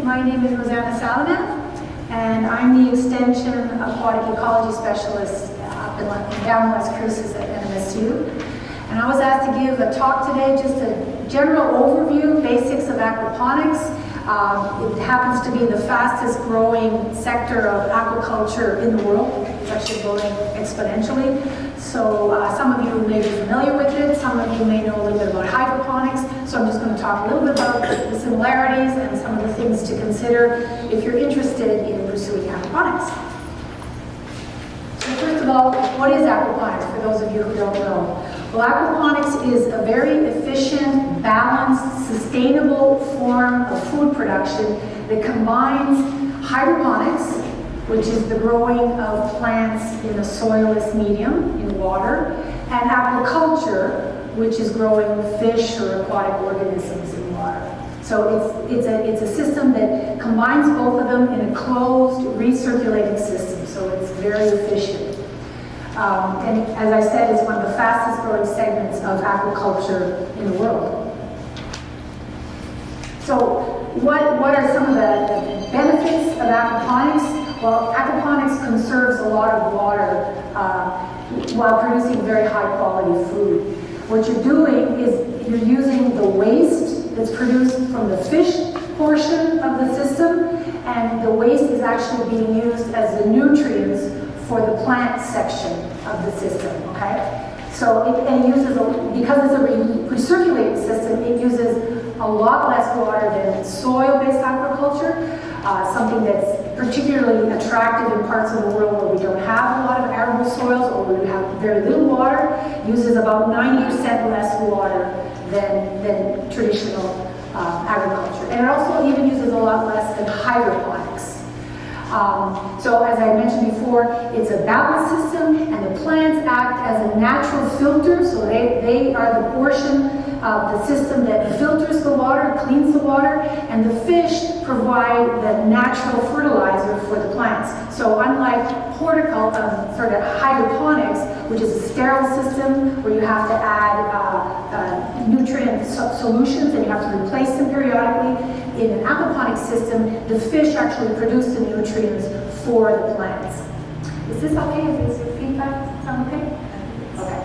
My name is Roseana Sallenaria, and I'm the Extension Aquatic Ecology Specialist up in down West Cruces at NMSU. And I was asked to give a talk today, just a general overview, basics of aquaponics. It happens to be the fastest growing sector of aquaculture in the world. It's actually growing exponentially. So some of you may be familiar with it, some of you may know a little bit about hydroponics. So I'm just going to talk a little bit about the similarities and some of the things to consider if you're interested in pursuing aquaponics. So first of all, what is aquaponics for those of you who don't know? Well, aquaponics is a very efficient, balanced, sustainable form of food production that combines hydroponics, which is the growing of plants in a soilless medium, in water, and aquaculture, which is growing fish or aquatic organisms in water. So it's a system that combines both of them in a closed, recirculating system, so it's very efficient. And as I said, it's one of the fastest growing segments of aquaculture in the world. So what are some of the benefits of aquaponics? Well, aquaponics conserves a lot of water while producing very high quality food. What you're doing is you're using the waste that's produced from the fish portion of the system, and the waste is actually being used as the nutrients for the plant section of the system, okay? So it uses, because it's a recirculating system, it uses a lot less water than soil-based aquaculture, something that's particularly attractive in parts of the world where we don't have a lot of arable soils or where we have very little water. Uses about 90% less water than traditional agriculture. And it also even uses a lot less than hydroponics. So as I mentioned before, it's a balanced system, and the plants act as a natural filter, so they are the portion of the system that filters the water, cleans the water, and the fish provide the natural fertilizer for the plants. So unlike sort of hydroponics, which is a sterile system where you have to add nutrient solutions and you have to replace them periodically, in an aquaponic system, the fish actually produce the nutrients for the plants. Is this okay? Is this feedback? Sound okay? Okay.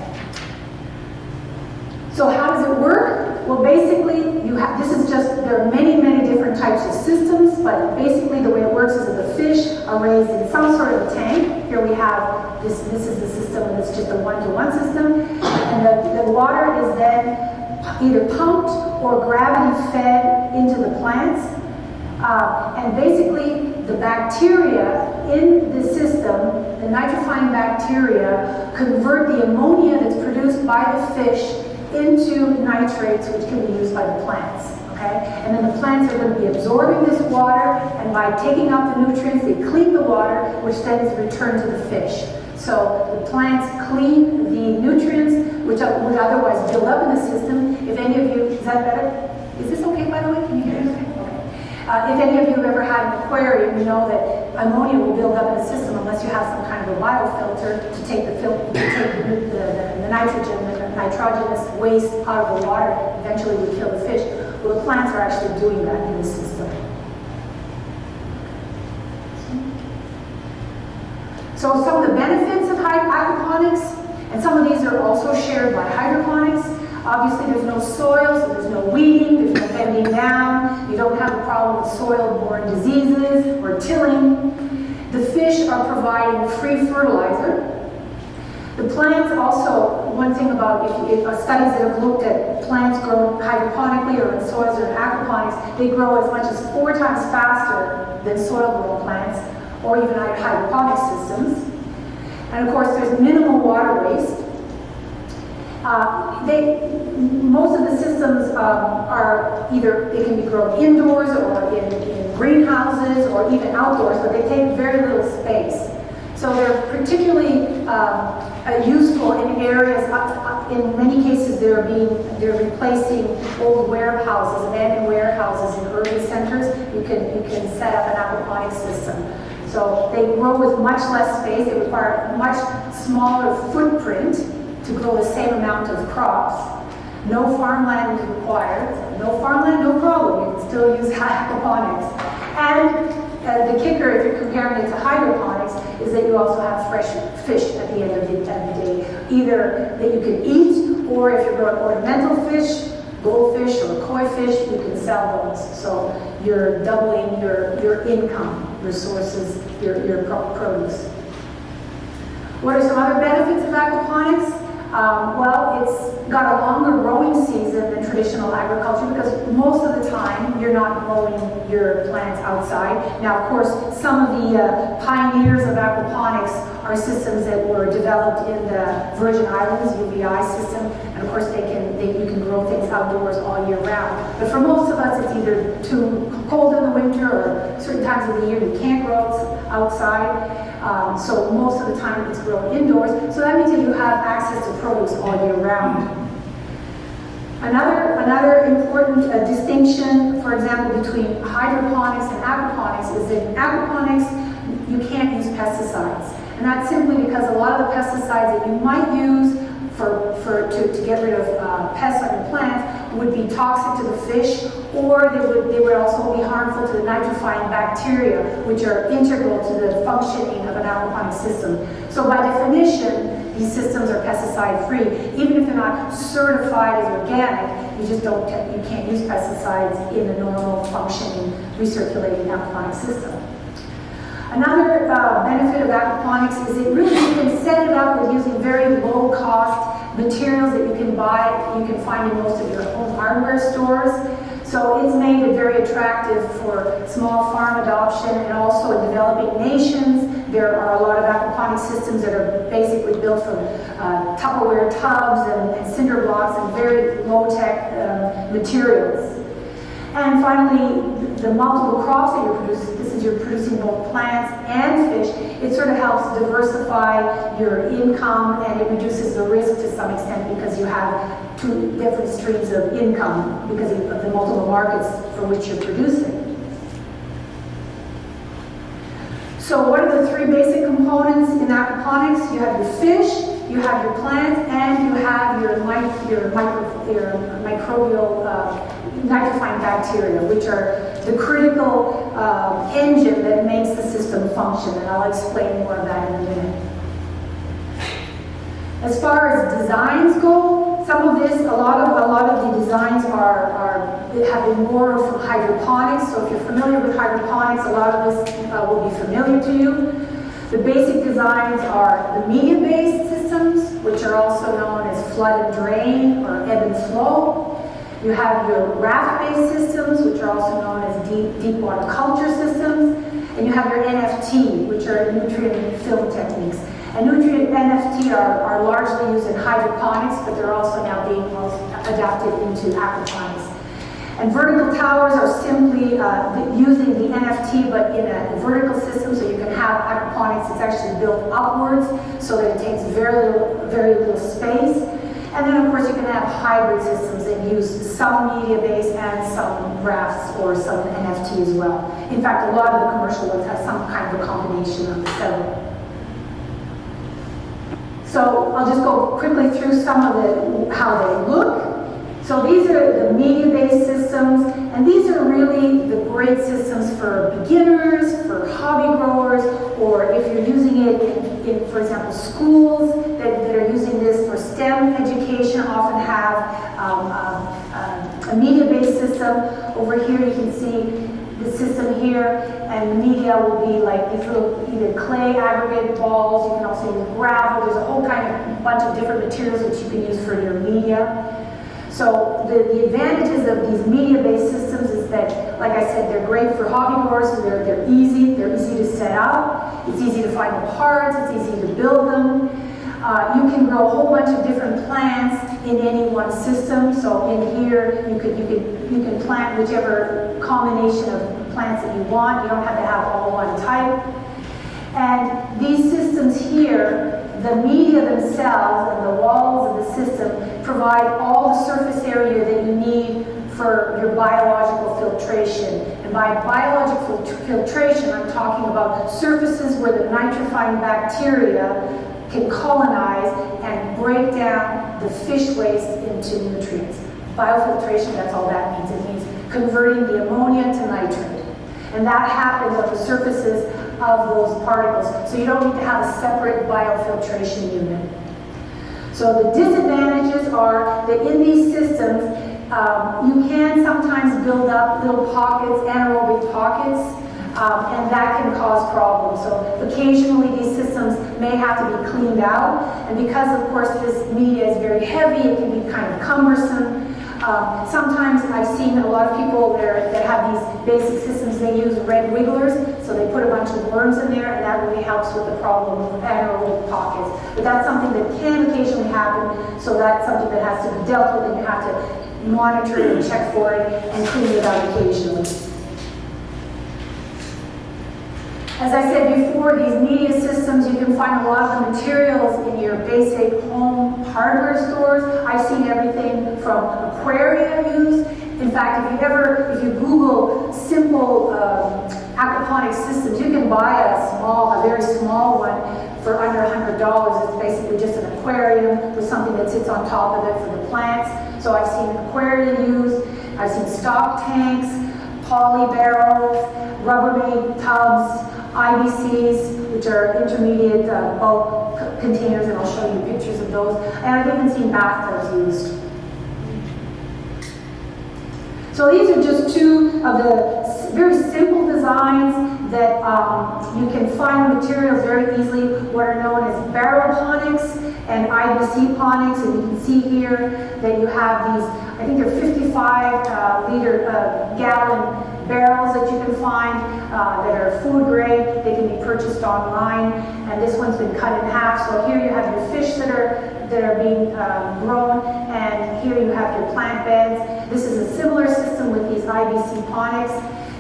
So how does it work? Well, basically, there are many, many different types of systems, but basically the way it works is that the fish are raised in some sort of tank. Here we have, this is the system, and it's just a one-to-one system, and the water is then either pumped or gravity fed into the plants. And basically, the bacteria in the system, the nitrifying bacteria, convert the ammonia that's produced by the fish into nitrates, which can be used by the plants. Okay? And then the plants are going to be absorbing this water, and by taking up the nutrients, they clean the water, which then is returned to the fish. So the plants clean the nutrients, which would otherwise build up in the system. If any of you, is that better? Is this okay, by the way? Can you hear me? Okay. If any of you have ever had an aquarium, you know that ammonia will build up in the system unless you have some kind of a biofilter to take the nitrogen, the nitrogenous waste out of the water. Eventually would kill the fish. Well, the plants are actually doing that in the system. So some of the benefits of aquaponics, and some of these are also shared by hydroponics. Obviously, there's no soil, so there's no weeding, there's no bending down. You don't have a problem with soil-borne diseases or tilling. The fish are providing free fertilizer. The plants also, one thing about studies that have looked at plants grown hydroponically or in soils or in aquaponics, they grow as much as 4 times faster than soil-grown plants, or even hydroponic systems. And of course, there's minimal water waste. Most of the systems are either, they can be grown indoors or in greenhouses or even outdoors, but they take very little space. So they're particularly useful in areas, in many cases they're replacing old warehouses, abandoned warehouses in urban centers. You can set up an aquaponic system. So they grow with much less space. They require a much smaller footprint to grow the same amount of crops. No farmland is required. No farmland, no problem. You can still use aquaponics. comparing it to hydroponics is that you also have fresh fish at the end of the day, either that you can eat, or if you're growing ornamental fish, goldfish or koi fish, you can sell those. So you're doubling your income, your sources, your produce. What are some other benefits of aquaponics? Well, it's got a longer growing season than traditional agriculture because most of the time you're not growing your plants outside. Now, of course, some of the pioneers of aquaponics are systems that were developed in the Virgin Islands, UVI system, and of course you can grow things outdoors all year round. But for most of us, it's either too cold in the winter or certain times of the year you can't grow outside. So most of the time it's grown indoors. So that means that you have access to produce all year round. Another important distinction, for example, between hydroponics and aquaponics is that in aquaponics you can't use pesticides. And that's simply because a lot of the pesticides that you might use to get rid of pests on your plants would be toxic to the fish, or they would also be harmful to the nitrifying bacteria, which are integral to the functioning of an aquaponic system. So by definition, these systems are pesticide free. Even if they're not certified as organic, you can't use pesticides in a normal functioning recirculating aquaponic system. Another benefit of aquaponics is you can set it up with using very low cost materials that you can buy, you can find in most of your home hardware stores. So it's made it very attractive for small farm adoption, and also in developing nations. There are a lot of aquaponic systems that are basically built from Tupperware tubs and cinder blocks and very low-tech materials. And finally, the multiple crops that you're producing both plants and fish, it sort of helps diversify your income, and it reduces the risk to some extent because you have two different streams of income because of the multiple markets for which you're producing. So what are the three basic components in aquaponics? You have your fish, you have your plants, and you have your microbial nitrifying bacteria, which are the critical engine that makes the system function, and I'll explain more of that in a minute. As far as designs go, some of this, a lot of the designs have been borrowed from hydroponics. So if you're familiar with hydroponics, a lot of this will be familiar to you. The basic designs are the media-based systems, which are also known as flood and drain or ebb and flow. You have your raft-based systems, which are also known as deep water culture systems. And you have your NFT, which are nutrient film techniques. And nutrient NFT are largely used in hydroponics, but they're also now being adapted into aquaponics. And vertical towers are simply using the NFT, but in a vertical system, so you can have aquaponics. It's actually built upwards, so that it takes very little space. And then, of course, you can have hybrid systems that use some media-based and some rafts or some NFT as well. In fact, a lot of the commercial ones have some kind of a combination of the several. So I'll just go quickly through some of how they look. So these are the media-based systems, and these are really the great systems for beginners, for hobby growers, or if you're using it in for example, schools that are using this for STEM education often have a media-based system. Over here you can see the system here, and the media will be like these little either clay aggregate balls. You can also use gravel. There's a whole bunch of different materials which you can use for your media. So the advantages of these media-based systems is that, like I said, they're great for hobby growers. So they're easy to set up. It's easy to find the parts. It's easy to build them. You can grow a whole bunch of different plants in any one system. So in here, you can plant whichever combination of plants that you want. You don't have to have all one type. And these systems here, the media themselves and the walls of the system provide all the surface area that you need for your biological filtration. And by biological filtration, I'm talking about surfaces where the nitrifying bacteria can colonize and break down the fish waste into nutrients. Biofiltration, that's all that means. It means converting the ammonia to nitrate. And that happens on the surfaces of those particles. So you don't need to have a separate biofiltration unit. So the disadvantages are that in these systems, you can sometimes build up little pockets, anaerobic pockets, and that can cause problems. So occasionally these systems may have to be cleaned out, and because of course this media is very heavy, it can be kind of cumbersome. Sometimes I've seen a lot of people that have these basic systems, they use red wigglers, so they put a bunch of worms in there, and that really helps with the problem of anaerobic pockets. But that's something that can occasionally happen, so that's something that has to be dealt with, and you have to monitor it and check for it and clean it out occasionally. As I said before, these media systems, you can find a lot of the materials in your basic home hardware stores. I've seen everything from aquaria use. In fact, if you Google simple aquaponics systems, you can buy a very small one for under $100. It's basically just an aquarium with something that sits on top of it for the plants. So I've seen aquaria used, I've seen stock tanks, poly barrels, Rubbermaid tubs, IBCs, which are intermediate bulk containers, and I'll show you pictures of those. And I've even seen bathtubs used. So these are just two of the very simple designs that you can find materials very easily, what are known as barrel ponics and IBC ponics. And you can see here that you have these, I think they're 55 gallon barrels that you can find that are food grade. They can be purchased online, and this one's been cut in half. So here you have your fish that are being grown, and here you have your plant beds. This is a similar system with these IBC ponics,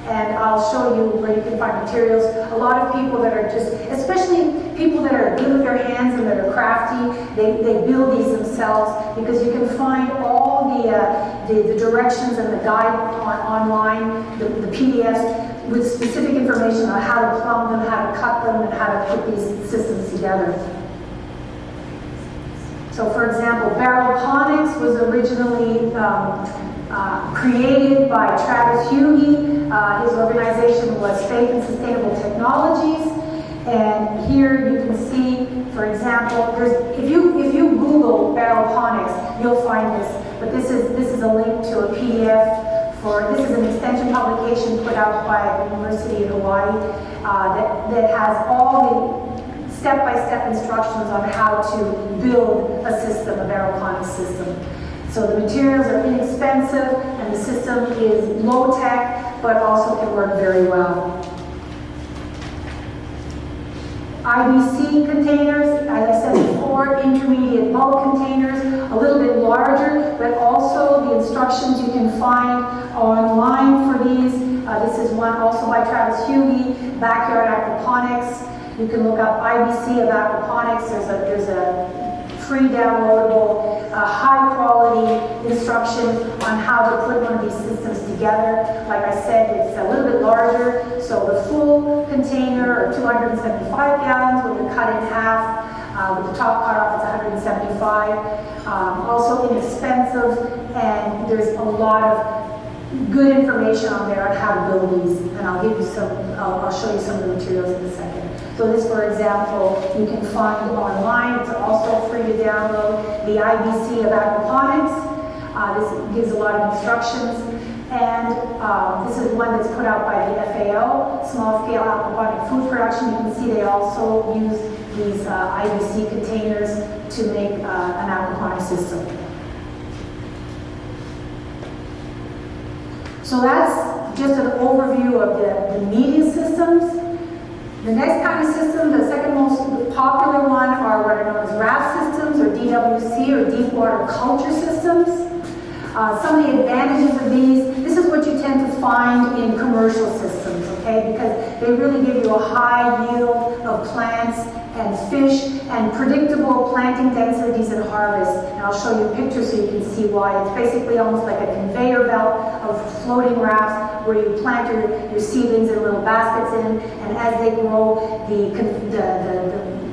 and I'll show you where you can find materials. A lot of people that are just, especially people that are good with their hands and that are crafty, they build these themselves, because you can find all the directions and the guide online, the PDFs, with specific information on how to plumb them, how to cut them, and how to put these systems together. So for example, barrelponics was originally created by Travis Hughey. His organization was Faith and Sustainable Technologies. And here you can see, for example, if you Google barrelponics, you'll find this. But this is a link to a PDF this is an extension publication put out by the University of Hawaii that has all the step-by-step instructions on how to build a system, a barrelponics system. So the materials are inexpensive, and the system is low-tech, but also can work very well. IBC containers, as I said before, intermediate bulk containers, a little bit larger, but also the instructions you can find online for these. This is one also by Travis Hughey, Backyard Aquaponics. You can look up IBC of aquaponics. There's a free downloadable, high quality instruction on how to put one of these systems together. Like I said, it's a little bit larger, so the full container, or 275 gallons, when you cut in half, with the top cut off, it's 175. Also inexpensive, and there's a lot of good information on there on how to build these, and I'll show you some of the materials in a second. So this, for example, you can find online. It's also free to download. The IBC of aquaponics. This gives a lot of instructions. And this is one that's put out by the FAO, Small Scale Aquaponic Food Production. You can see they also use these IBC containers to make an aquaponic system. So that's just an overview of the media systems. The next kind of system, the second most popular one, are what are known as RAF systems, or DWC, or deep water culture systems. Some of the advantages of these, this is what you tend to find in commercial systems, okay? Because they really give you a high yield of plants and fish and predictable planting densities at harvest. And I'll show you a picture so you can see why. It's basically almost like a conveyor belt of floating rafts where you plant your seedlings in little baskets in, and as they grow,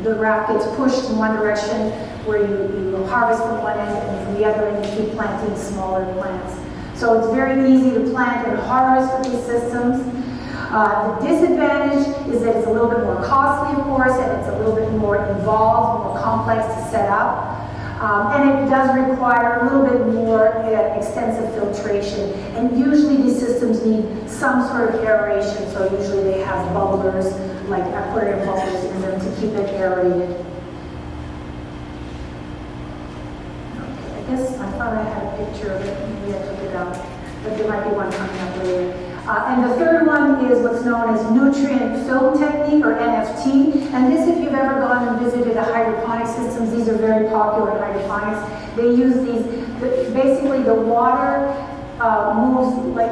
the raft gets pushed in one direction where you harvest from one end, and from the other end you keep planting smaller plants. So it's very easy to plant and harvest with these systems. The disadvantage is that it's a little bit more costly, of course, and it's a little bit more involved, more complex to set up. And it does require a little bit more extensive filtration. And usually these systems need some sort of aeration, so usually they have bubblers, like aquarium bubblers in them to keep it aerated. Okay, I guess I thought I had a picture of it, maybe I took it out, but there might be one coming up later. And the third one is what's known as nutrient film technique, or NFT. And this, if you've ever gone and visited a hydroponic systems, these are very popular in hydroponics. They use these, basically the water moves like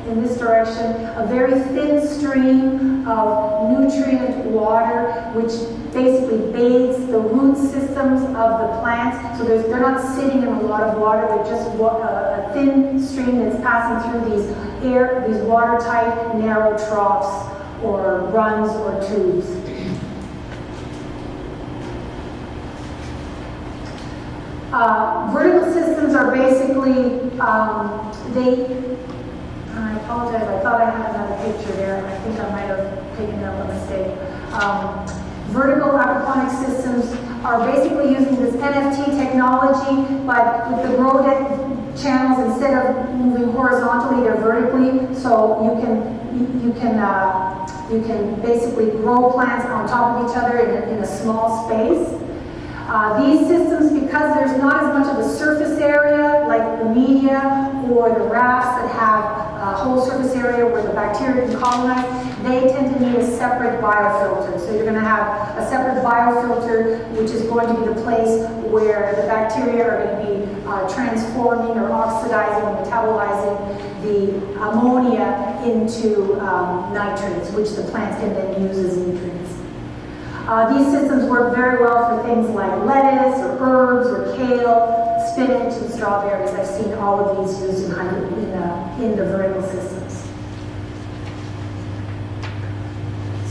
in this direction, a very thin stream of nutrient water, which basically bathes the root systems of the plants. So they're not sitting in a lot of water, they're just a thin stream that's passing through these watertight, narrow troughs or runs or tubes. Vertical systems are basically, I apologize, I thought I had another picture there, and I think I might have taken up a mistake. Vertical aquaponic systems are basically using this NFT technology, but with the grow channels, instead of moving horizontally, they're vertically, so you can basically grow plants on top of each other in a small space. These systems, because there's not as much of a surface area like the media or the rafts that have a whole surface area where the bacteria can colonize, they tend to need a separate biofilter. So you're going to have a separate biofilter, which is going to be the place where the bacteria are going to be transforming or oxidizing or metabolizing the ammonia into nitrates, which the plants can then use as nutrients. These systems work very well for things like lettuce or herbs or kale, spinach and strawberries. I've seen all of these used in the vertical systems.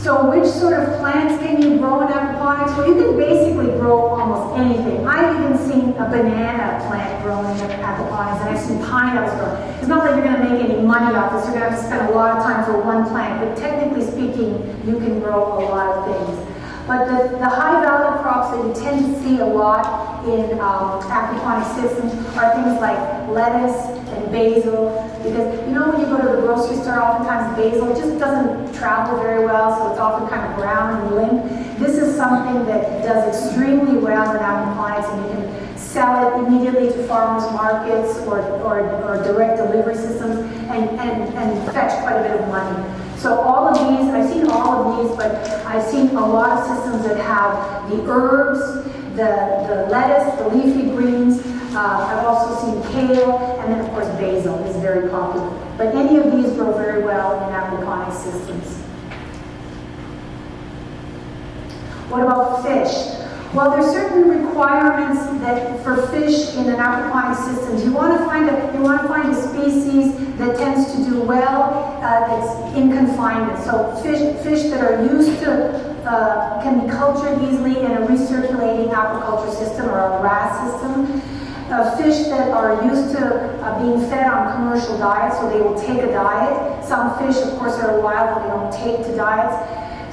So which sort of plants can you grow in aquaponics? Well, you can basically grow almost anything. I've even seen a banana plant grown in aquaponics, and I've seen pineapples grown. It's not that you're going to make any money off this. You're going to have to spend a lot of time for one plant, but technically speaking, you can grow a lot of things. But the high-value crops that you tend to see a lot in aquaponic systems are things like lettuce and basil, because you know when you go to the grocery store, oftentimes basil just doesn't travel very well, so it's often kind of brown and limp. This is something that does extremely well in aquaponics, and you can sell it immediately to farmers markets or direct delivery systems and fetch quite a bit of money. So all of these, I've seen all of these, but I've seen a lot of systems that have the herbs, the lettuce, the leafy greens. I've also seen kale, and then of course basil is very popular. But any of these grow very well in aquaponic systems. What about fish? Well, there's certain requirements that for fish in an aquaponic system. You want to find a species that tends to do well. That's in confinement. So fish that are used to can be cultured easily in a recirculating aquaculture system or a RAS system. Fish that are used to being fed on commercial diets, so they will take a diet. Some fish, of course, are wild and they don't take to diets.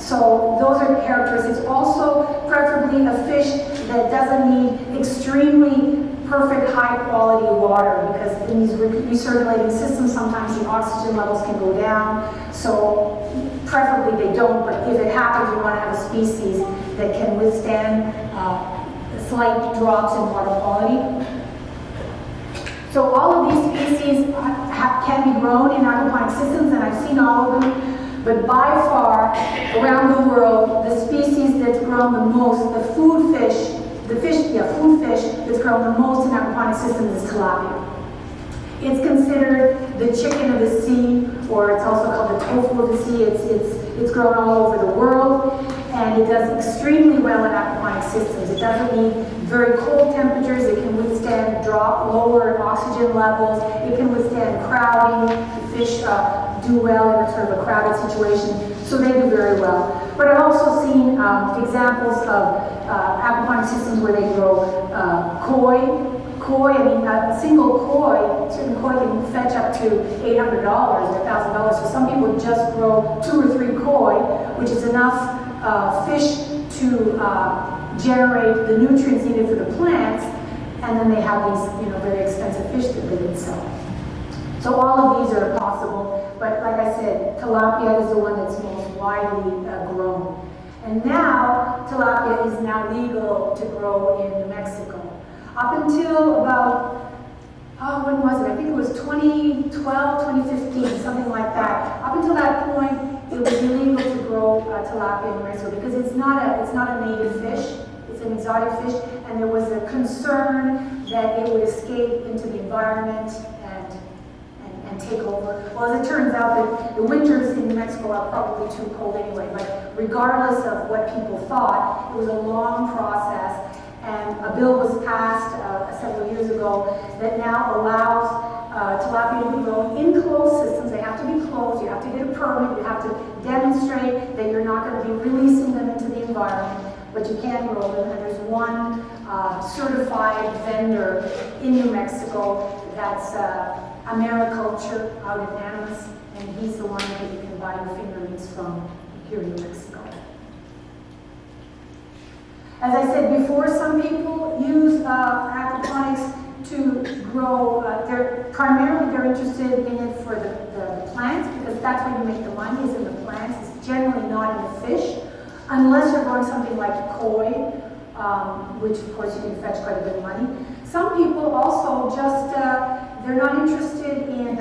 So those are characteristics. Also, preferably a fish that doesn't need extremely perfect high quality water, because in these recirculating systems sometimes the oxygen levels can go down. So preferably they don't, but if it happens, you want to have a species that can withstand slight drops in water quality. So all of these species can be grown in aquaponic systems, and I've seen all of them. But by far, around the world, the species that's grown the most, the food fish that's grown the most in aquaponic systems is tilapia. It's considered the chicken of the sea, or it's also called the tofu of the sea. It's grown all over the world, and it does extremely well in aquaponic systems. It doesn't need very cold temperatures. It can withstand lower oxygen levels. It can withstand crowding. The fish do well in a sort of a crowded situation, so they do very well. But I've also seen examples of aquaponic systems where they grow koi, I mean, a single koi, certain koi can fetch up to $800 or $1,000. So some people just grow 2 or 3 koi, which is enough fish to generate the nutrients needed for the plants, and then they have these, very expensive fish that they can sell. So all of these are possible, but like I said, tilapia is the one that's most widely grown. And now, tilapia is now legal to grow in New Mexico. Up until about, when was it? I think it was 2012, 2015, something like that. Up until that point, it was illegal to grow tilapia in New Mexico because it's not a native fish. It's an exotic fish, and there was a concern that it would escape into the environment and take over. Well, as it turns out, that the winters in New Mexico are probably too cold anyway, but regardless of what people thought, it was a long process, and a bill was passed several years ago that now allows tilapia to be grown in closed systems. They have to be closed, you have to get a permit, you have to demonstrate that you're not going to be releasing them into the environment, but you can grow them, and there's one certified vendor in New Mexico that's Aquaculture out in Animas, and he's the one that you can buy your fingerlings from here in New Mexico. As I said before, some people use aquaponics to grow. They're interested in it for the plants, because that's where you make the money, is in the plants. It's generally not in the fish, unless you're growing something like koi, which of course you can fetch quite a bit of money. Some people also just, they're not interested in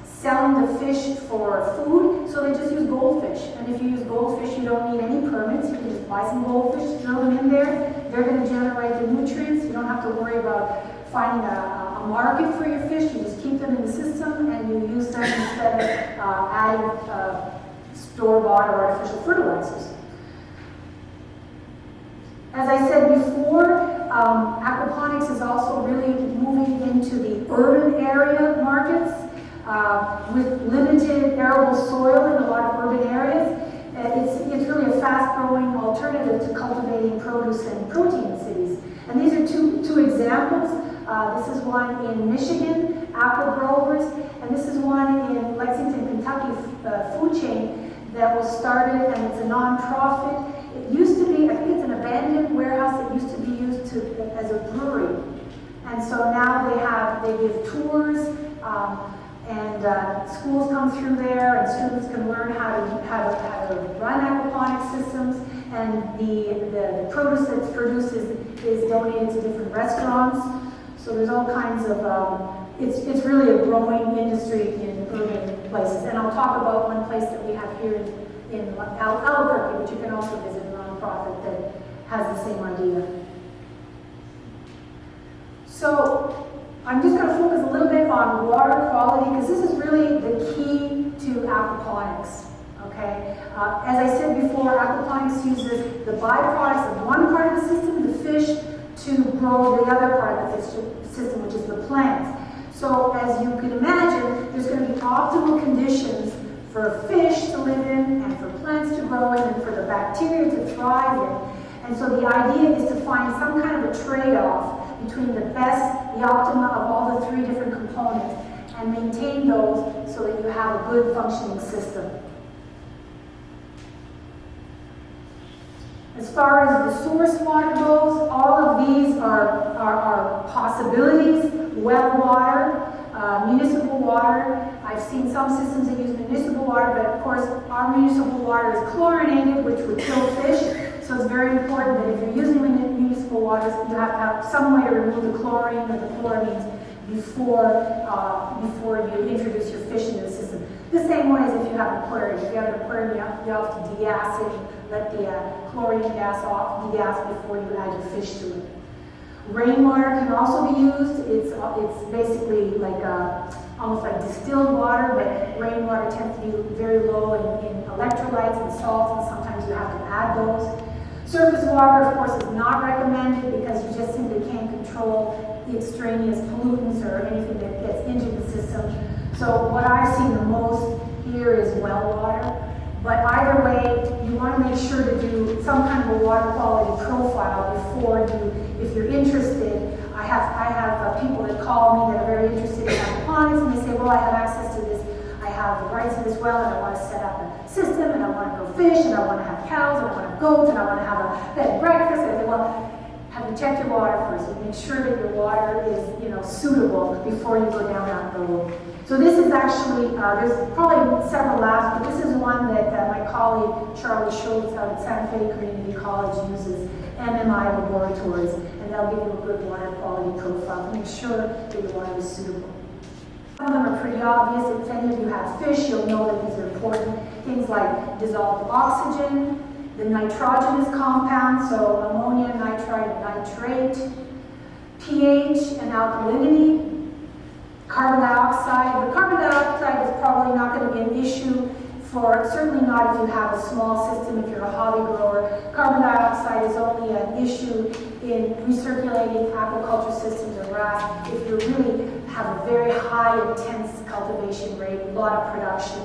selling the fish for food, so they just use goldfish. And if you use goldfish, you don't need any permits. You can just buy some goldfish, throw them in there. They're going to generate the nutrients. You don't have to worry about finding a market for your fish. You just keep them in the system, and you use them instead of adding store-bought or artificial fertilizers. As I said before, aquaponics is also really moving into the urban area markets with limited arable soil in a lot of urban areas. It's really a fast-growing alternative to cultivating produce and protein in cities. And these are two examples. This is one in Michigan, Apple Growers, and this is one in Lexington, Kentucky, food chain that was started, and it's a non-profit. It used to be, I think it's an abandoned warehouse that used to be used as a brewery. And so now they give tours, and schools come through there, and students can learn how to run aquaponic systems, and the produce that's produced is donated to different restaurants. So there's all kinds of, it's really a growing industry in urban places. And I'll talk about one place that we have here in Albuquerque, which you can also visit, a nonprofit that has the same idea. So I'm just going to focus a little bit on water quality, because this is really the key to aquaponics. Okay, as I said before, aquaponics uses the byproducts of one part of the system, the fish, to grow the other part of the fish system, which is the plants. So as you can imagine, there's going to be optimal conditions for fish to live in, and for plants to grow in, and for the bacteria to thrive in. And so the idea is to find some kind of a trade-off between the best, the optima of all the 3 different components, and maintain those so that you have a good functioning system. As far as the source water goes, all of these are possibilities. Well water, municipal water. I've seen some systems that use municipal water, but of course our municipal water is chlorinated, which would kill fish. So it's very important that if you're using municipal waters, you have to have some way to remove the chlorine or the chloramines before you introduce your fish into the system. The same way as if you have an aquarium. If you have an aquarium, you have to degas it, let the chlorine gas off, degas before you add your fish to it. Rainwater can also be used. It's basically like almost like distilled water, but rainwater tends to be very low in electrolytes and salts, and sometimes you have to add those. Surface water, of course, is not recommended because you just simply can't control the extraneous pollutants or anything that gets into the system. So what I've seen the most here is well water. But either way, you want to make sure to do some kind of a water quality profile before you, if you're interested. I I have people that call me that are very interested in aquaponics, and they say, well, I have access to this, I have the rights to this well, and I want to set up a system, and I want to grow fish, and I want to have cows, and I want to have goats, and I want to have a bed and breakfast. And I say, well, have you checked your water first? You make sure that your water is, suitable before you go down that road. So this is actually, there's probably several labs, but this is one that my colleague Charlie Schultz out at Santa Fe Community College uses, MMI laboratories, and they'll give you a good water quality profile to make sure that your water is suitable. Some of them are pretty obvious. If any of you have fish, you'll know that these are important. Things like dissolved oxygen, the nitrogenous compounds, so ammonia, nitrite, and nitrate, pH and alkalinity, carbon dioxide. The carbon dioxide is probably not going to be an issue for, certainly not if you have a small system, if you're a hobby grower. Carbon dioxide is only an issue in recirculating aquaculture systems or RAS if you really have a very high intense cultivation rate, a lot of production,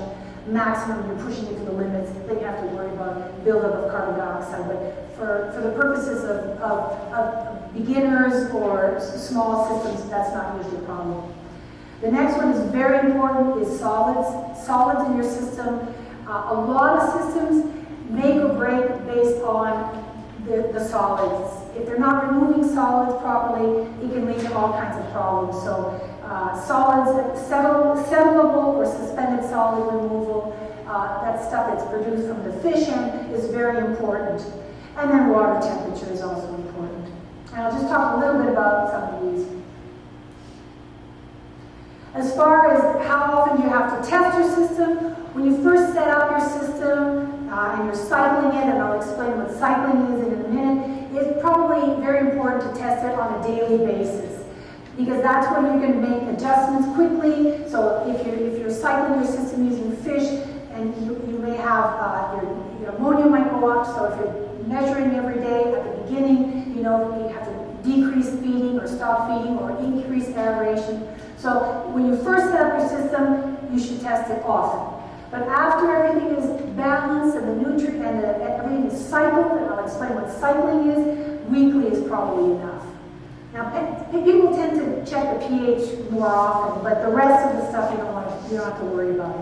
maximum, you're pushing it to the limits, then you have to worry about buildup of carbon dioxide. But for the purposes of beginners or small systems, that's not usually a problem. The next one is very important, is solids. Solids in your system. A lot of systems make or break based on the solids. If they're not removing solids properly, it can lead to all kinds of problems. So solids, settlable or suspended solid removal, that stuff that's produced from the fish end is very important. And then water temperature is also important. And I'll just talk a little bit about some of these. As far as how often you have to test your system, when you first set up your system and you're cycling it, and I'll explain what cycling is in a minute, it's probably very important to test it on a daily basis, because that's when you're going to make adjustments quickly. So if you're cycling your system using fish, and you may have your ammonia might go up, so if you're measuring every day at the beginning, you know that you have to decrease feeding or stop feeding or increase aeration. So when you first set up your system, you should test it often. But after everything is balanced and the nutrient and everything is cycled, and I'll explain what cycling is, weekly is probably enough. Now, people tend to check the pH more often, but the rest of the stuff you don't have to worry about.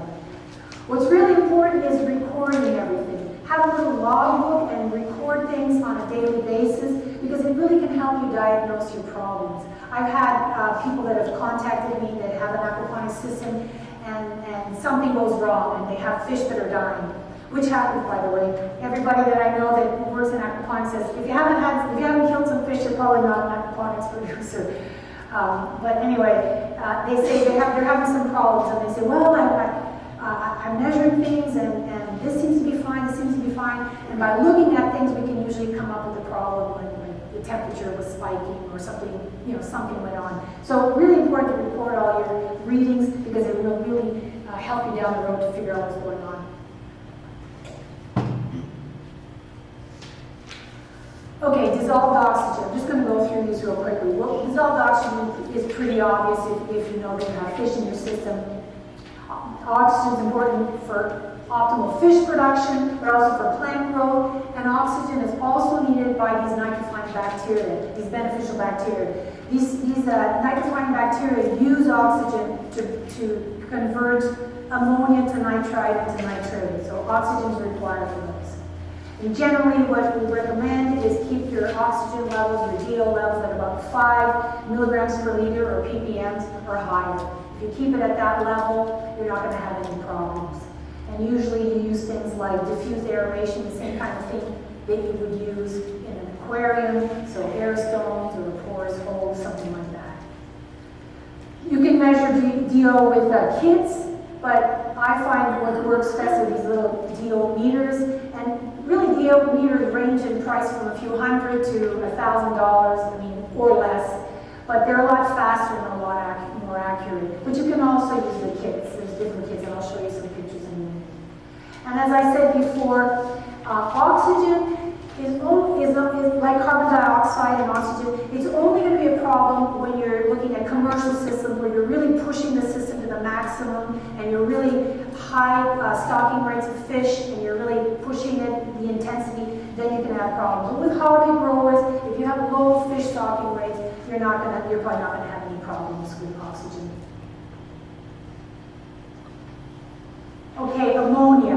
What's really important is recording everything. Have a little logbook and record things on a daily basis, because it really can help you diagnose your problems. I've had people that have contacted me that have an aquaponics system, and something goes wrong, and they have fish that are dying, which happens, by the way. Everybody that I know that works in aquaponics says, if you haven't killed some fish, you're probably not an aquaponics producer. But anyway, they say they're having some problems, and they say, well, I'm measuring things, and this seems to be fine, this seems to be fine. And by looking at things, we can usually come up with a problem when the temperature was spiking or something, something went on. So really important to record all your readings, because it will really help you down the road to figure out what's going on. Okay, dissolved oxygen. I'm just going to go through these real quickly. Well, dissolved oxygen is pretty obvious if you know that you have fish in your system. Oxygen is important for optimal fish production, but also for plant growth, and oxygen is also needed by these nitrifying bacteria, these beneficial bacteria. These nitrifying bacteria use oxygen to convert ammonia to nitrite and to nitrate, so oxygen is required for those. And generally what we recommend is keep your oxygen levels, your DO levels at about 5 milligrams per liter or ppms or higher. If you keep it at that level, you're not going to have any problems. And usually you use things like diffuse aeration, the same kind of thing that you would use in an aquarium, so air stones or a porous hole, something like that. You can measure DO with kits, but I find what works best are these little DO meters. And really DO meters range in price from a few $100 to $1,000, or less. But they're a lot faster and a lot more accurate. But you can also use the kits. There's different kits, and I'll show you some pictures in a minute. And as I said before, oxygen is like carbon dioxide and oxygen. It's only going to be a problem when you're looking at commercial systems where you're really pushing the system to the maximum, and you're really high stocking rates of fish, and you're really pushing it, the intensity, then you can have problems. But with hobby growers, if you have low fish stocking rates, you're probably not gonna have any problems with oxygen. Okay, ammonia.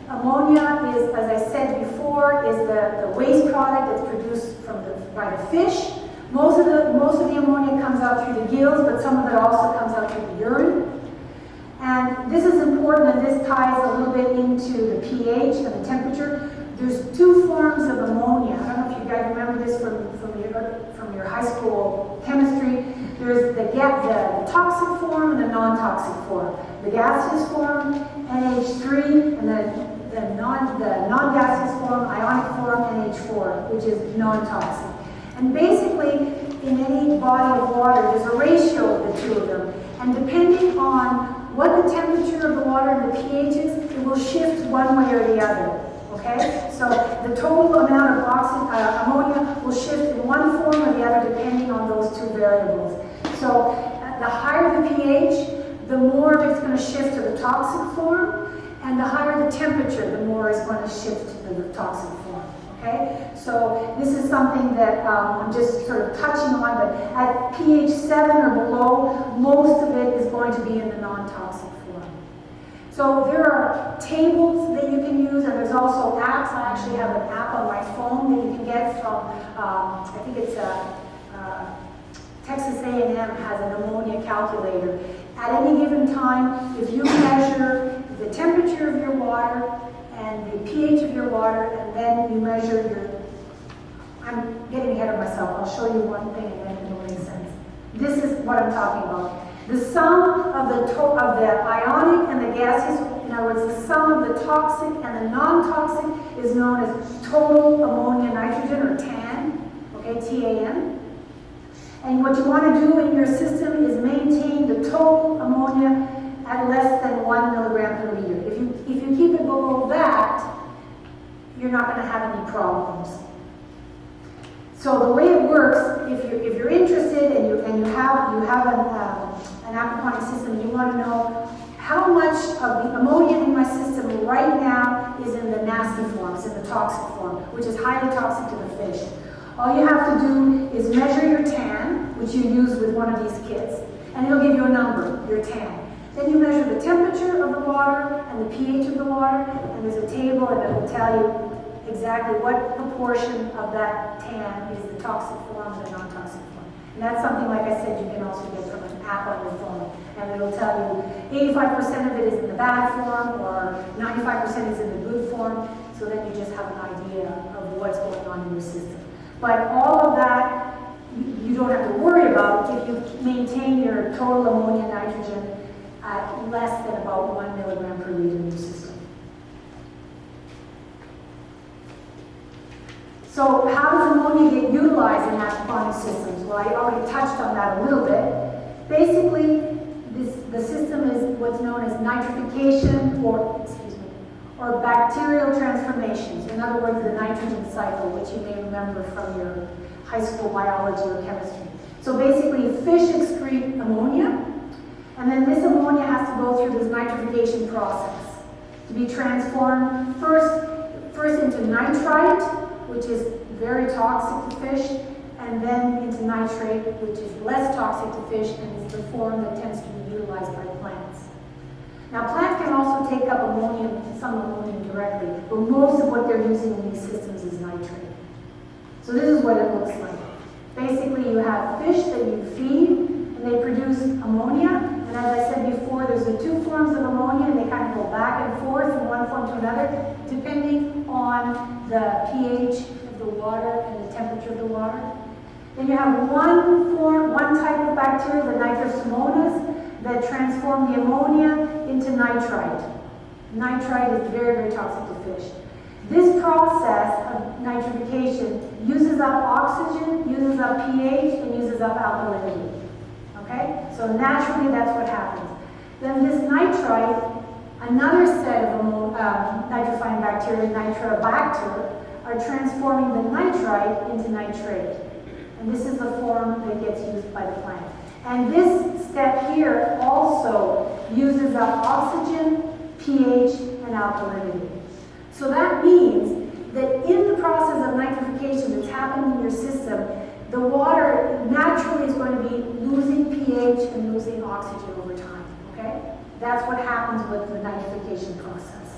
Ammonia is, as I said before, is the waste product that's produced by the fish. Most of the ammonia comes out through the gills, but some of it also comes out through the urine. And this is important, and this ties a little bit into the pH and the temperature. There's two forms of ammonia. I don't know if you guys remember this from your high school chemistry. There's the toxic form and the non-toxic form. The gaseous form, NH3, and the non-gaseous form, ionic form, NH4, which is non-toxic. And basically, in any body of water, there's a ratio of the two of them. And depending on what the temperature of the water and the pH is, it will shift one way or the other. Okay? So the total amount of ammonia will shift in one form or the other depending on those two variables. So the higher the pH, the more of it's going to shift to the toxic form, and the higher the temperature, the more is going to shift to the toxic form. Okay? So this is something that I'm just sort of touching on, but at pH 7 or below, most of it is going to be in the non-toxic form. So there are tables that you can use, and there's also apps. I actually have an app on my phone that you can get from, I think it's Texas A&M has an ammonia calculator. At any given time, if you measure the temperature of your water and the pH of your water, and then you measure I'm getting ahead of myself. I'll show you one thing and then it'll make sense. This is what I'm talking about. The sum of the ionic and the gaseous, in other words, the sum of the toxic and the non-toxic is known as total ammonia nitrogen, or TAN, okay, TAN. And what you want to do in your system is maintain the total ammonia at less than 1 milligram per liter. If you keep it below that, you're not going to have any problems. So the way it works, if you're interested and you have an aquaponic system, you want to know how much of the ammonia in my system right now is in the nasty form, is in the toxic form, which is highly toxic to the fish. All you have to do is measure your TAN, which you use with one of these kits, and it'll give you a number, your TAN. Then you measure the temperature of the water and the pH of the water, and there's a table and it will tell you exactly what proportion of that TAN is the toxic form and the non-toxic form. And that's something, like I said, you can also get from an app on your phone. And it'll tell you 85% of it is in the bad form, or 95% is in the good form, so then you just have an idea of what's going on in your system. But all of that, you don't have to worry about if you maintain your total ammonia nitrogen at less than about 1 milligram per liter in your system. So how does ammonia get utilized in aquaponic systems? Well, I already touched on that a little bit. Basically, the system is what's known as nitrification or bacterial transformations. In other words, the nitrogen cycle, which you may remember from your high school biology or chemistry. So basically, fish excrete ammonia, and then this ammonia has to go through this nitrification process to be transformed first into nitrite, which is very toxic to fish, and then into nitrate, which is less toxic to fish and is the form that tends to be utilized by plants. Now, plants can also take up some ammonia directly, but most of what they're using in these systems is nitrate. So this is what it looks like. Basically, you have fish that you feed, and they produce ammonia, and as I said before, there's the two forms of ammonia, and they kind of go back and forth from one form to another, depending on the pH of the water and the temperature of the water. Then you have one type of bacteria, the nitrosomonas, that transform the ammonia into nitrite. Nitrite is very, very toxic to fish. This process of nitrification uses up oxygen, uses up pH, and uses up alkalinity. Okay? So naturally, that's what happens. Then this nitrite, another set of nitrifying bacteria, nitrobacter, are transforming the nitrite into nitrate. And this is the form that gets used by the plant. And this step here also uses up oxygen, pH, and alkalinity. So that means that in the process of nitrification that's happening in your system, the water naturally is going to be losing pH and losing oxygen over time, okay? That's what happens with the nitrification process.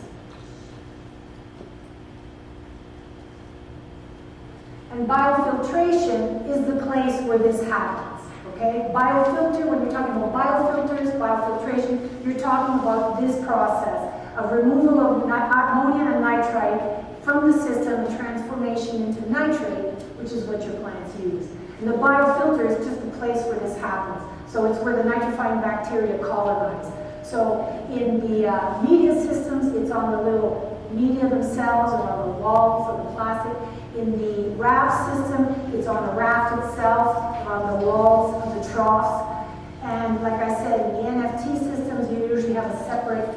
And biofiltration is the place where this happens, okay? Biofilter, when you're talking about biofilters, biofiltration, you're talking about this process of removal of ammonia and nitrite from the system and transformation into nitrate, which is what your plants use. And the biofilter is just the place where this happens. So it's where the nitrifying bacteria colonize. So in the media systems, it's on the little media themselves or on the walls of the plastic. In the raft system, it's on the raft itself, or on the walls of the troughs. And like I said, in the NFT systems, you usually have a separate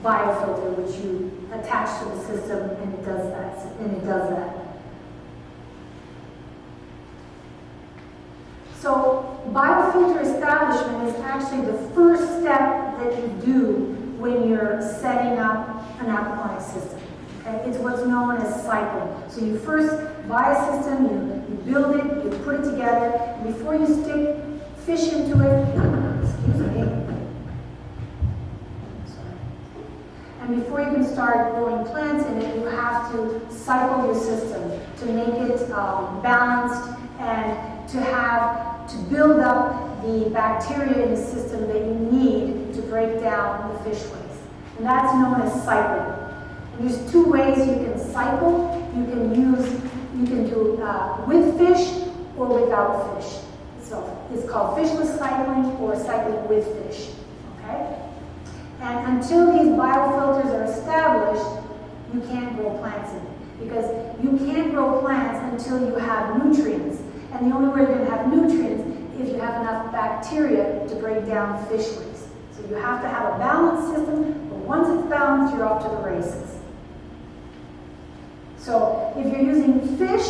biofilter which you attach to the system, and it does that. So biofilter establishment is actually the first step that you do when you're setting up an aquaponic system. Okay? It's what's known as cycling. So you first buy a system, you build it, you put it together, and before you stick fish into it, excuse me, and before you can start growing plants in it, you have to cycle your system to make it balanced and to build up the bacteria in the system that you need to break down the fish waste. And that's known as cycling. And there's two ways you can cycle. You can do with fish or without fish. So it's called fishless cycling or cycling with fish. Okay? And until these biofilters are established, you can't grow plants in it. Because you can't grow plants until you have nutrients. And the only way you're going to have nutrients is if you have enough bacteria to break down fish waste. So you have to have a balanced system, but once it's balanced, you're off to the races. So if you're using fish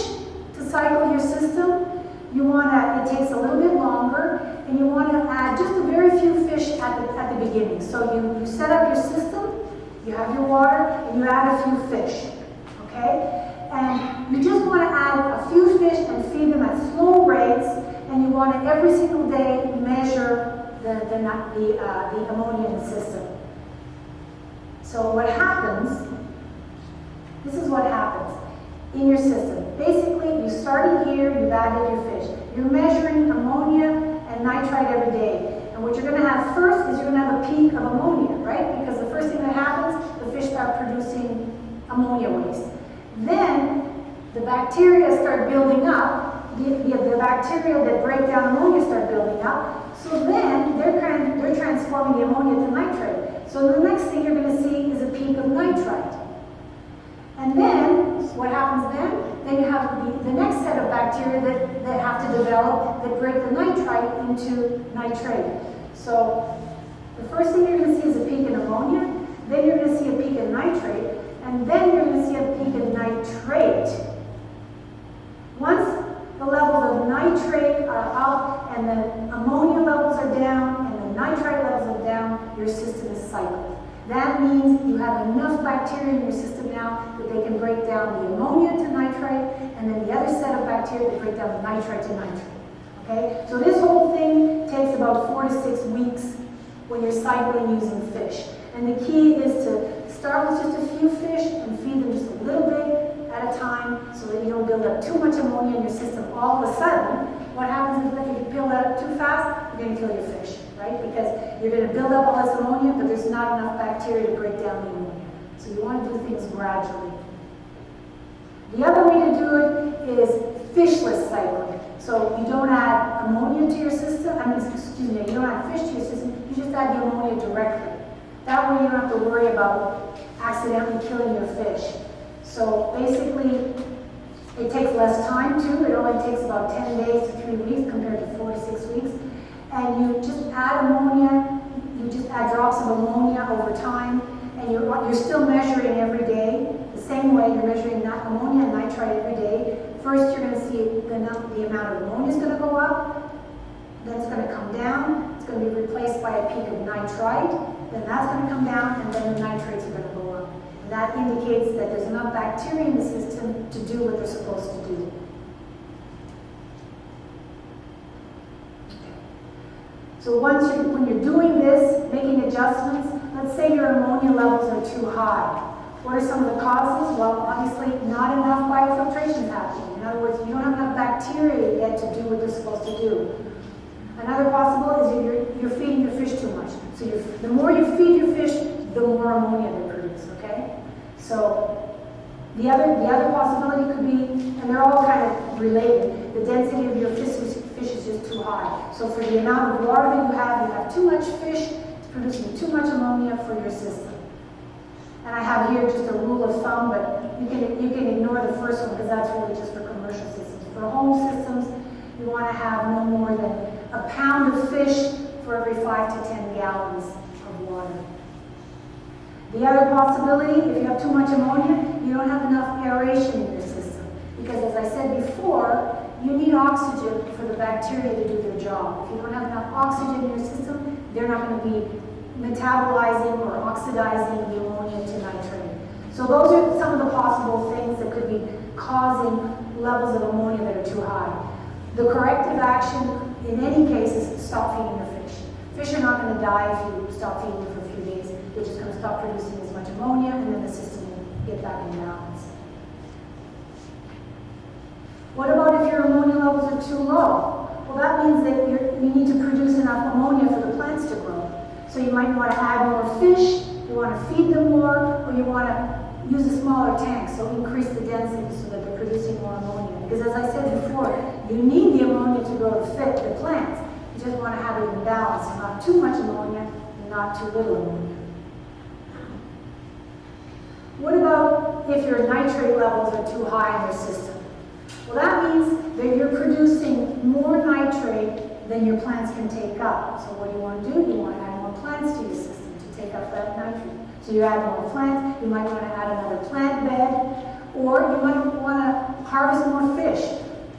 to cycle your system, it takes a little bit longer, and you want to add just a very few fish at the beginning. So you set up your system, you have your water, and you add a few fish, okay? And you just want to add a few fish and feed them at slow rates, and you want to every single day measure the ammonia in the system. So what happens, this is what happens in your system. Basically, you started here, you've added your fish. You're measuring ammonia and nitrite every day. And what you're going to have first is you're going to have a peak of ammonia, right? Because the first thing that happens, the fish start producing ammonia waste. Then the bacteria start building up. The bacteria that break down ammonia start building up. So then they're transforming the ammonia to nitrate. So the next thing you're going to see is a peak of nitrite. And then, what happens then? Then you have the next set of bacteria that have to develop that break the nitrite into nitrate. So the first thing you're going to see is a peak in ammonia, then you're going to see a peak in nitrate, and then you're going to see a peak in nitrate. Once the levels of nitrate are up and the ammonia levels are down and the nitrite levels are down, your system is cycled. That means you have enough bacteria in your system now that they can break down the ammonia to nitrate, and then the other set of bacteria that break down the nitrite to nitrate. Okay? So this whole thing takes about 4 to 6 weeks when you're cycling using fish. And the key is to start with just a few fish and feed them just a little bit at a time so that you don't build up too much ammonia in your system. All of a sudden, what happens is that if you build it up too fast, you're going to kill your fish. Right? Because you're going to build up all this ammonia, but there's not enough bacteria to break down the ammonia. So you want to do things gradually. The other way to do it is fishless cycling. So you don't add ammonia to your system, you don't add fish to your system, you just add the ammonia directly. That way you don't have to worry about accidentally killing your fish. So basically, it takes less time too. It only takes about 10 days to 3 weeks compared to 4 to 6 weeks. And you just add ammonia, you just add drops of ammonia over time, and you're still measuring every day. The same way you're measuring ammonia and nitrite every day. First, you're going to see the amount of ammonia is going to go up, then it's going to come down, it's going to be replaced by a peak of nitrite, then that's going to come down, and then the nitrates are going to go up. And that indicates that there's enough bacteria in the system to do what they're supposed to do. So when you're doing this, making adjustments, let's say your ammonia levels are too high. What are some of the causes? Well, obviously not enough biofiltration happening. In other words, you don't have enough bacteria yet to do what they're supposed to do. Another possible is you're feeding your fish too much. So the more you feed your fish, the more ammonia they produce, okay? So the other possibility could be, and they're all kind of related, the density of your fish is just too high. So for the amount of water that you have too much fish, it's producing too much ammonia for your system. And I have here just a rule of thumb, but you can ignore the first one because that's really just for commercial systems. For home systems, you want to have no more than a pound of fish for every 5 to 10 gallons of water. The other possibility, if you have too much ammonia, you don't have enough aeration in your system. Because as I said before, you need oxygen for the bacteria to do their job. If you don't have enough oxygen in your system, they're not going to be metabolizing or oxidizing the ammonia to nitrate. So those are some of the possible things that could be causing levels of ammonia that are too high. The corrective action in any case is stop feeding your fish. Fish are not going to die if you stop feeding them for a few days. They're just going to stop producing as much ammonia and then the system will get back in balance. What about if your ammonia levels are too low? Well, that means that you need to produce enough ammonia for the plants to grow. So you might want to add more fish, you want to feed them more, or you want to use a smaller tank, so increase the density so that they're producing more ammonia. Because as I said before, you need the ammonia to grow to fit the plants. You just want to have it in balance, not too much ammonia and not too little ammonia. What about if your nitrate levels are too high in your system? Well, that means that you're producing more nitrate than your plants can take up. So what do you want to do? You want to add more plants to your system to take up that nitrogen. So you add more plants, you might want to add another plant bed, or you might want to harvest more fish.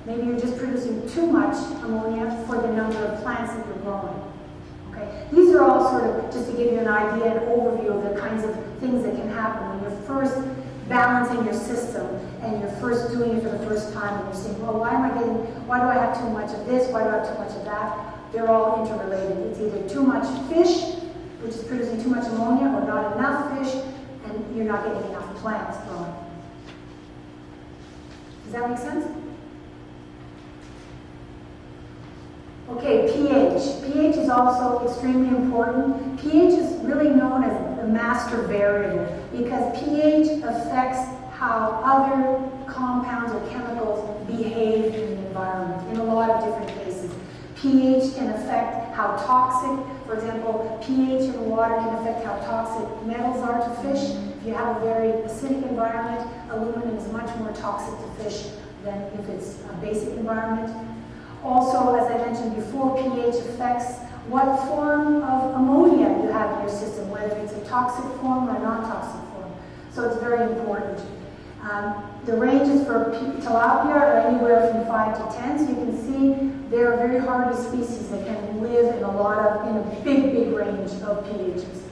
Maybe you're just producing too much ammonia for the number of plants that you're growing. Okay? These are all sort of, just to give you an idea, an overview of the kinds of things that can happen when you're first balancing your system and you're first doing it for the first time and you're saying, well, why do I have too much of this? Why do I have too much of that? They're all interrelated. It's either too much fish, which is producing too much ammonia, or not enough fish, and you're not getting enough plants growing. Does that make sense? Okay, pH. pH is also extremely important. pH is really known as the master variable because pH affects how other compounds or chemicals behave in the environment in a lot of different cases. pH can affect how toxic, for example, pH in water can affect how toxic metals are to fish. If you have a very acidic environment, aluminum is much more toxic to fish than if it's a basic environment. Also, as I mentioned before, pH affects what form of ammonia you have in your system, whether it's a toxic form or non-toxic form. So it's very important. The ranges for tilapia are anywhere from 5 to 10, so you can see they're a very hardy species that can live in a big range of pHs.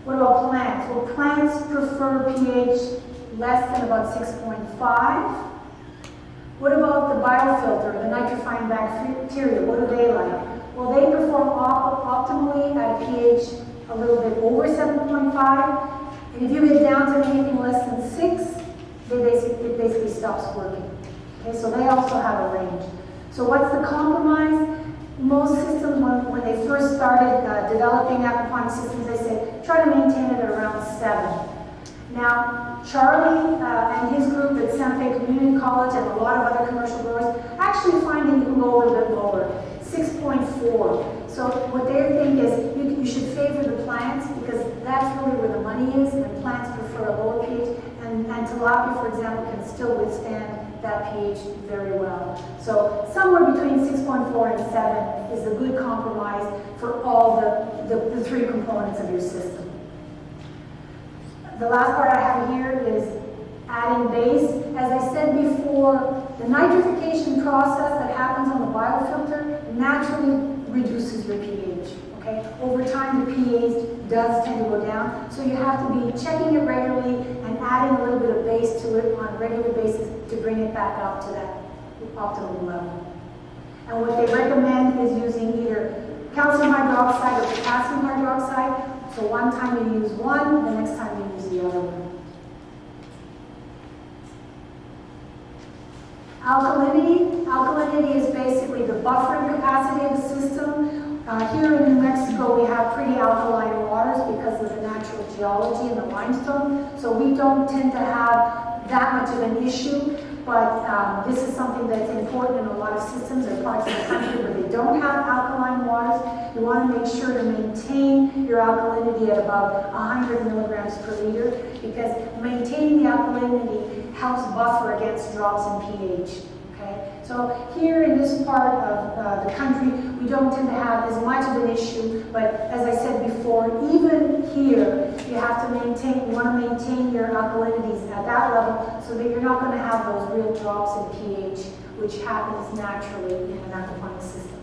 What about plants? Well, plants prefer pH less than about 6.5. What about the biofilter, the nitrifying bacteria? What do they like? Well, they perform optimally at a pH a little bit over 7.5. And if you get down to anything less than 6, it basically stops working. Okay, so they also have a range. So what's the compromise? Most systems, when they first started developing aquaponic systems, they said, try to maintain it at around 7. Now, Charlie and his group at Santa Fe Community College and a lot of other commercial growers actually find that you can go a little bit lower, 6.4. So what they think is you should favor the plants because that's really where the money is, and plants prefer a lower pH. And tilapia, for example, can still withstand that pH very well. So somewhere between 6.4 and 7 is a good compromise for all the three components of your system. The last part I have here is adding base. As I said before, the nitrification process that happens on the biofilter naturally reduces your pH. Okay? Over time, the pH does tend to go down, so you have to be checking it regularly and adding a little bit of base to it on a regular basis to bring it back up to that optimum level. And what they recommend is using either calcium hydroxide or potassium hydroxide. So one time you use one, the next time you use the other one. Alkalinity is basically the buffering capacity of the system. Here in New Mexico, we have pretty alkaline waters because of the natural geology and the limestone. So we don't tend to have that much of an issue. But this is something that's important in a lot of systems or parts of the country where they don't have alkaline waters. You want to make sure to maintain your alkalinity at about 100 milligrams per liter, because maintaining the alkalinity helps buffer against drops in pH. Okay? So here in this part of the country, we don't tend to have as much of an issue, but as I said before, even here, you have to maintain, you want to maintain your alkalinities at that level so that you're not going to have those real drops in pH, which happens naturally in an aquaponics system.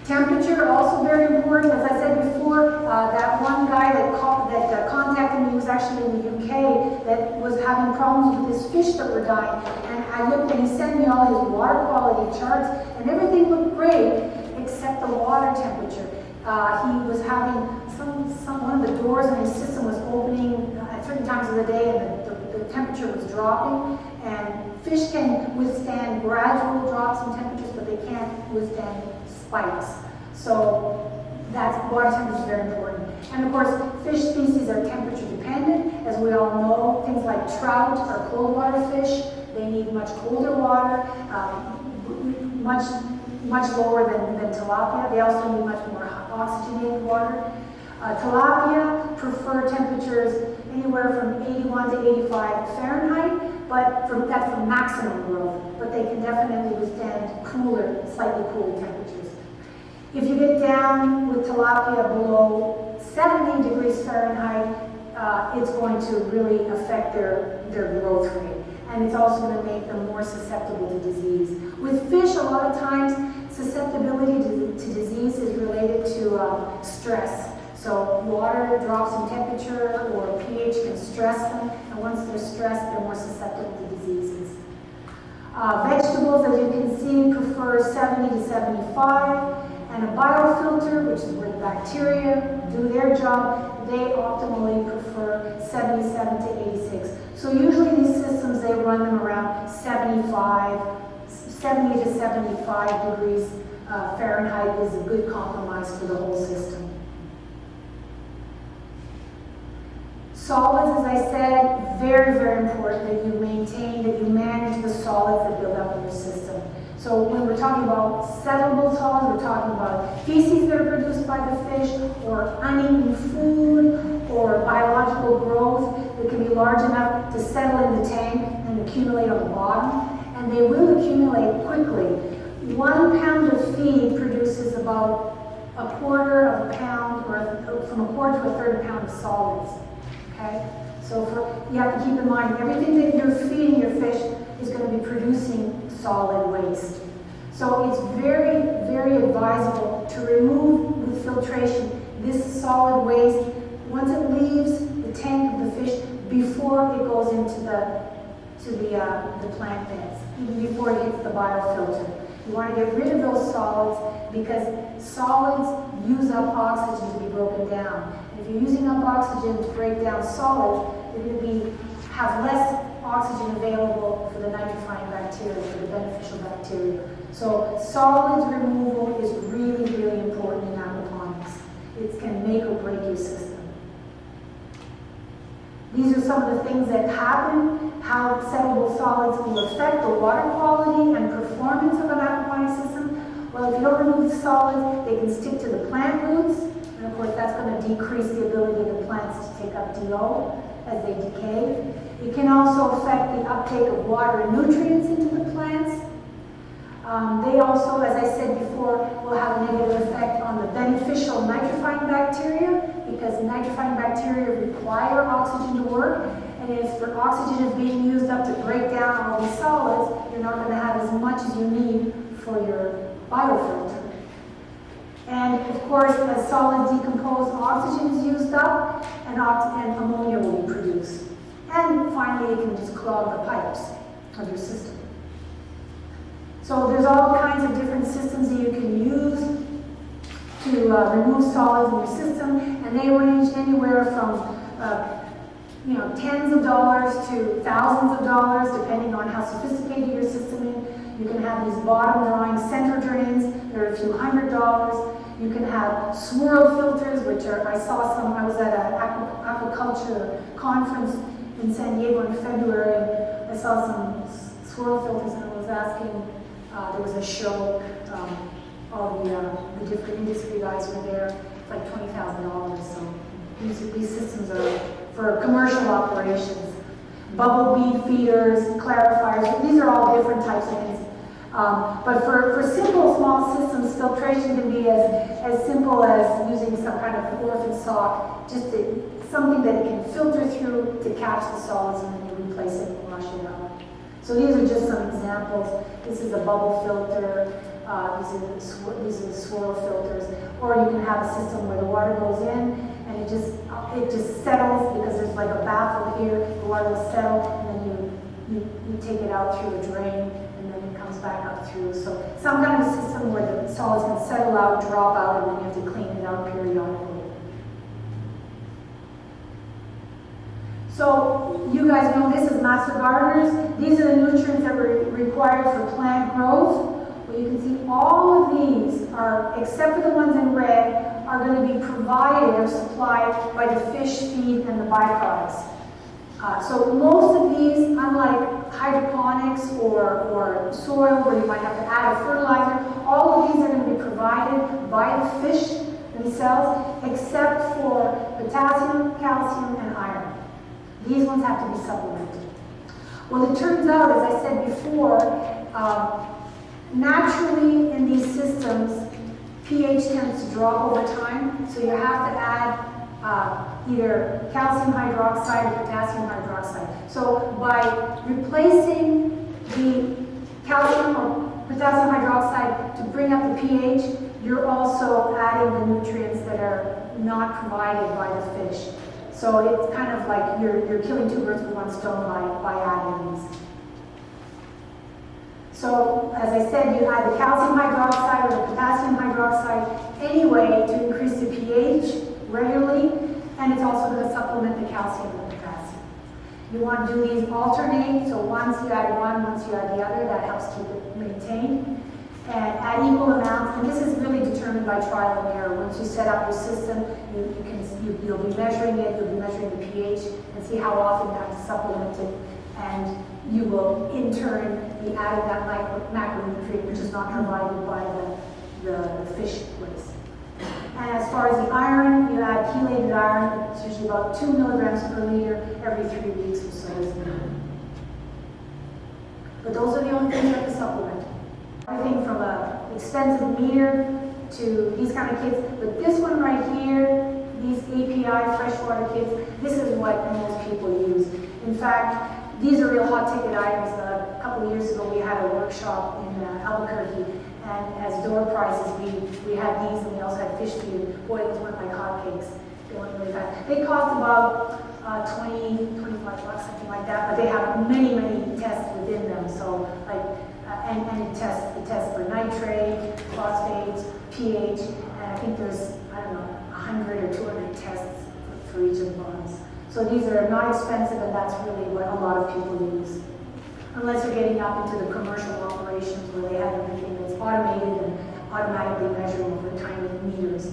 Temperature, also very important. As I said before, that one guy that contacted me was actually in the UK that was having problems with his fish that were dying. And I looked and he sent me all his water quality charts and everything looked great except the water temperature. He was having one of the doors in his system was opening at certain times of the day and the temperature was dropping. And fish can withstand gradual drops in temperatures, but they can't withstand spikes. So that's water temperature is very important. And of course, fish species are temperature dependent. As we all know, things like trout are cold water fish. They need much colder water, much lower than tilapia. They also need much more oxygenated water. Tilapia prefer temperatures anywhere from 81 to 85 Fahrenheit, but that's for maximum growth. But they can definitely withstand cooler, slightly cooler temperatures. If you get down with tilapia below 70 degrees Fahrenheit, it's going to really affect their growth rate. And it's also going to make them more susceptible to disease. With fish, a lot of times, susceptibility to disease is related to stress. So water drops in temperature or pH can stress them, and once they're stressed, they're more susceptible to diseases. Vegetables, as you can see, prefer 70 to 75. And a biofilter, which is where the bacteria do their job, they optimally prefer 77 to 86. So usually these systems, they run them around 70 to 75 degrees Fahrenheit is a good compromise for the whole system. Solids, as I said, very, very important that you maintain, that you manage the solids that build up in your system. So when we're talking about settleable solids, we're talking about feces that are produced by the fish, or uneaten food, or biological growth that can be large enough to settle in the tank and accumulate on the bottom. And they will accumulate quickly. 1 pound of feed produces about a quarter of a pound, or from a quarter to a third of a pound of solids. Okay? So you have to keep in mind, everything that you're feeding your fish is going to be producing solid waste. So it's very, very advisable to remove with filtration this solid waste once it leaves the tank of the fish before it goes into the plant beds, even before it hits the biofilter. You want to get rid of those solids because solids use up oxygen to be broken down. And if you're using up oxygen to break down solids, you're going to have less oxygen available for the nitrifying bacteria, for the beneficial bacteria. So solids removal is really, really important in aquaponics. It can make or break your system. These are some of the things that happen, how settleable solids will affect the water quality and performance of an aquaponics system. Well, if you don't remove the solids, they can stick to the plant roots, and of course that's going to decrease the ability of the plants to take up DO as they decay. It can also affect the uptake of water and nutrients into the plants. They also, as I said before, will have a negative effect on the beneficial nitrifying bacteria, because nitrifying bacteria require oxygen to work, and if the oxygen is being used up to break down all these solids, you're not going to have as much as you need for your biofilter. And of course, as solids decompose, oxygen is used up, and ammonia will be produced. And finally, it can just clog the pipes of your system. So there's all kinds of different systems that you can use to remove solids in your system, and they range anywhere from tens of dollars to thousands of dollars, depending on how sophisticated your system is. You can have these bottom drawing center drains, they're a few $100s. You can have swirl filters, which are, I saw some, I was at an aquaculture conference in San Diego in February. I saw some swirl filters, and I was asking, there was a show, all the different industry guys were there. It's like $20,000. So these systems are for commercial operations. Bubble bead feeders, clarifiers, these are all different types of things. But for simple small systems, filtration can be as simple as using some kind of orphan sock, just something that it can filter through to catch the solids, and then you replace it and wash it out. So these are just some examples. This is a bubble filter. These are swirl filters. Or you can have a system where the water goes in and it just settles, because there's like a baffle here. The water will settle, and then you take it out through a drain, and then it comes back up through. So some kind of system where the solids can settle out, drop out, and then you have to clean it out periodically. So you guys know this as master gardeners. These are the nutrients that were required for plant growth. Well, you can see all of these are, except for the ones in red, are going to be provided or supplied by the fish feed and the byproducts. So most of these, unlike hydroponics or soil where you might have to add a fertilizer, all of these are going to be provided by the fish themselves, except for potassium, calcium, and iron. These ones have to be supplemented. Well, it turns out, as I said before, naturally in these systems, pH tends to drop over time, so you have to add either calcium hydroxide or potassium hydroxide. So by replacing the calcium or potassium hydroxide to bring up the pH, you're also adding the nutrients that are not provided by the fish. So it's kind of like you're killing two birds with one stone by adding these. So, as I said, you add the calcium hydroxide or the potassium hydroxide anyway to increase the pH regularly, and it's also going to supplement the calcium and the potassium. You want to do these alternate, so once you add one, once you add the other, that helps keep it maintained. And add equal amounts, and this is really determined by trial and error. Once you set up your system, you'll be measuring it, you'll be measuring the pH, and see how often you have to supplement it, and you will in turn be adding that macronutrient which is not provided by the fish waste. And as far as the iron, you add chelated iron. It's usually about 2 milligrams per liter every 3 weeks or so. But those are the only things you have to supplement. Everything from an expensive meter to these kind of kits. But this one right here, these API freshwater kits, this is what most people use. In fact, these are real hot ticket items. A couple of years ago, we had a workshop in Albuquerque, and as door prizes, we had these, and we also had fish feed. Boy, those went like hotcakes. They went really fast. They cost about $20, $25, something like that, but they have many, many tests within them. So, like, and it tests for nitrate, phosphates, pH, and I think there's, 100 or 200 tests for each of the bonds. So these are not expensive, and that's really what a lot of people use. Unless you're getting up into the commercial operations where they have everything that's automated and automatically measured over tiny meters.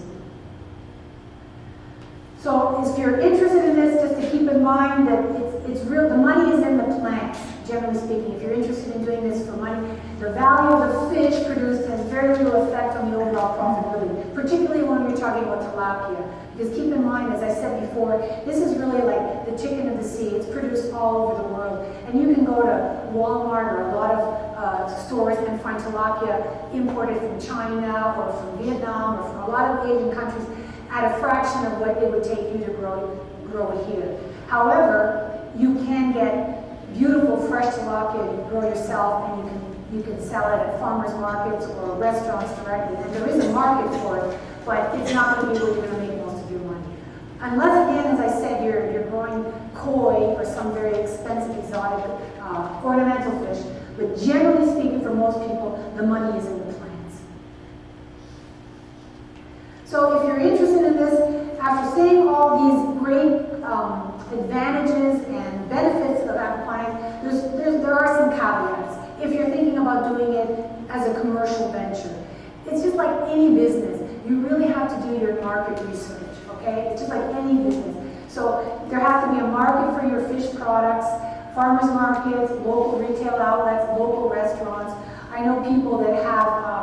So if you're interested in this, just to keep in mind that it's real, the money is in the plants, generally speaking. If you're interested in doing this for money, the value of the fish produced has very little effect on the overall profitability, particularly when you're talking about tilapia. Because keep in mind, as I said before, this is really like the chicken of the sea. It's produced all over the world. And you can go to Walmart or a lot of stores and find tilapia imported from China or from Vietnam or from a lot of Asian countries at a fraction of what it would take you to grow it here. However, you can get beautiful fresh tilapia you grow yourself, and you can sell it at farmers markets or restaurants directly. And there is a market for it, but it's not going to be where you're going to make most of your money. Unless, again, as I said, you're growing koi or some very expensive exotic ornamental fish, But generally speaking, for most people, the money is in the plants. So if you're interested in this, after saying all these great advantages and benefits of aquaponics, there are some caveats. If you're thinking about doing it as a commercial venture, it's just like any business. You really have to do your market research, okay? It's just like any business. So there has to be a market for your fish products, farmers markets, local retail outlets, local restaurants. I know people that have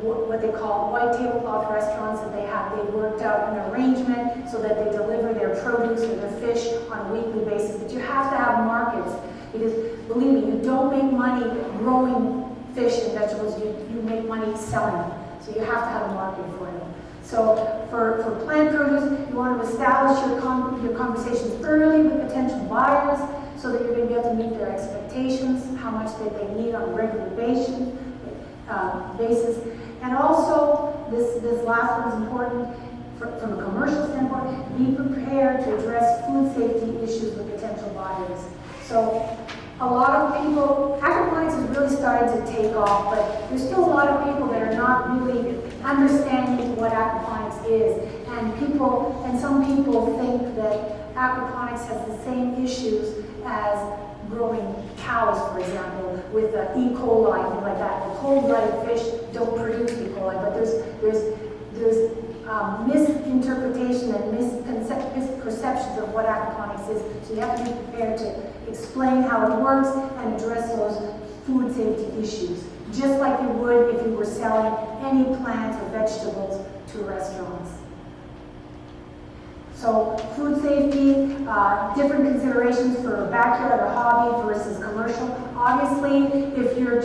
what they call white tablecloth restaurants, and they've worked out an arrangement so that they deliver their produce or their fish on a weekly basis. But you have to have markets, because believe me, you don't make money growing fish and vegetables, you make money selling them. So you have to have a market for them. So for plant produce, you want to establish your conversations early with potential buyers so that you're going to be able to meet their expectations, how much that they need on a regular basis. And also, this last one's important, from a commercial standpoint, be prepared to address food safety issues with potential buyers. So a lot of people, aquaponics is really starting to take off, but there's still a lot of people that are not really understanding what aquaponics is. And some people think that aquaponics has the same issues as growing cows, for example, with E. coli and things like that. The cold-blooded fish don't produce E. coli, but there's misinterpretation and misperceptions of what aquaponics is. So you have to be prepared to explain how it works and address those food safety issues, just like you would if you were selling any plants or vegetables to restaurants. So food safety, different considerations for a backyard or hobby versus commercial. Obviously, if you're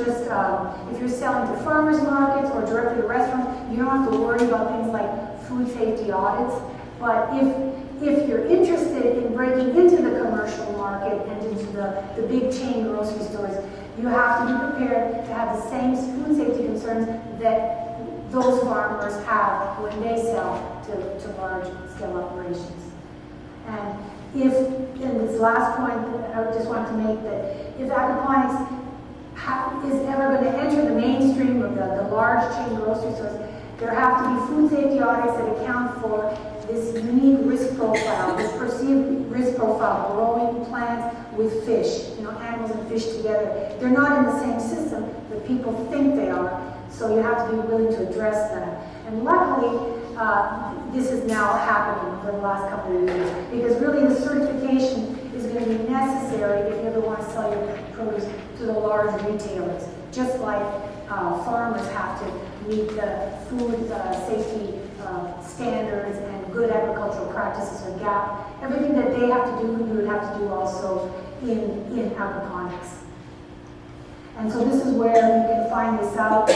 selling to farmers markets or directly to restaurants, you don't have to worry about things like food safety audits. But if you're interested in breaking into the commercial market and into the big chain grocery stores, you have to be prepared to have the same food safety concerns that those farmers have when they sell to large scale operations. And in this last point, I just want to make that if aquaponics is ever going to enter the mainstream of the large chain grocery stores, there have to be food safety audits that account for this unique risk profile, this perceived risk profile, growing plants with fish, animals and fish together. They're not in the same system, but people think they are. So you have to be willing to address that. And luckily, this is now happening over the last couple of years, because really the certification is going to be necessary if you ever want to sell your produce to the large retailers, just like farmers have to meet the food safety standards and good agricultural practices, or GAP. Everything that they have to do, you would have to do also in aquaponics. And so this is where you can find this out.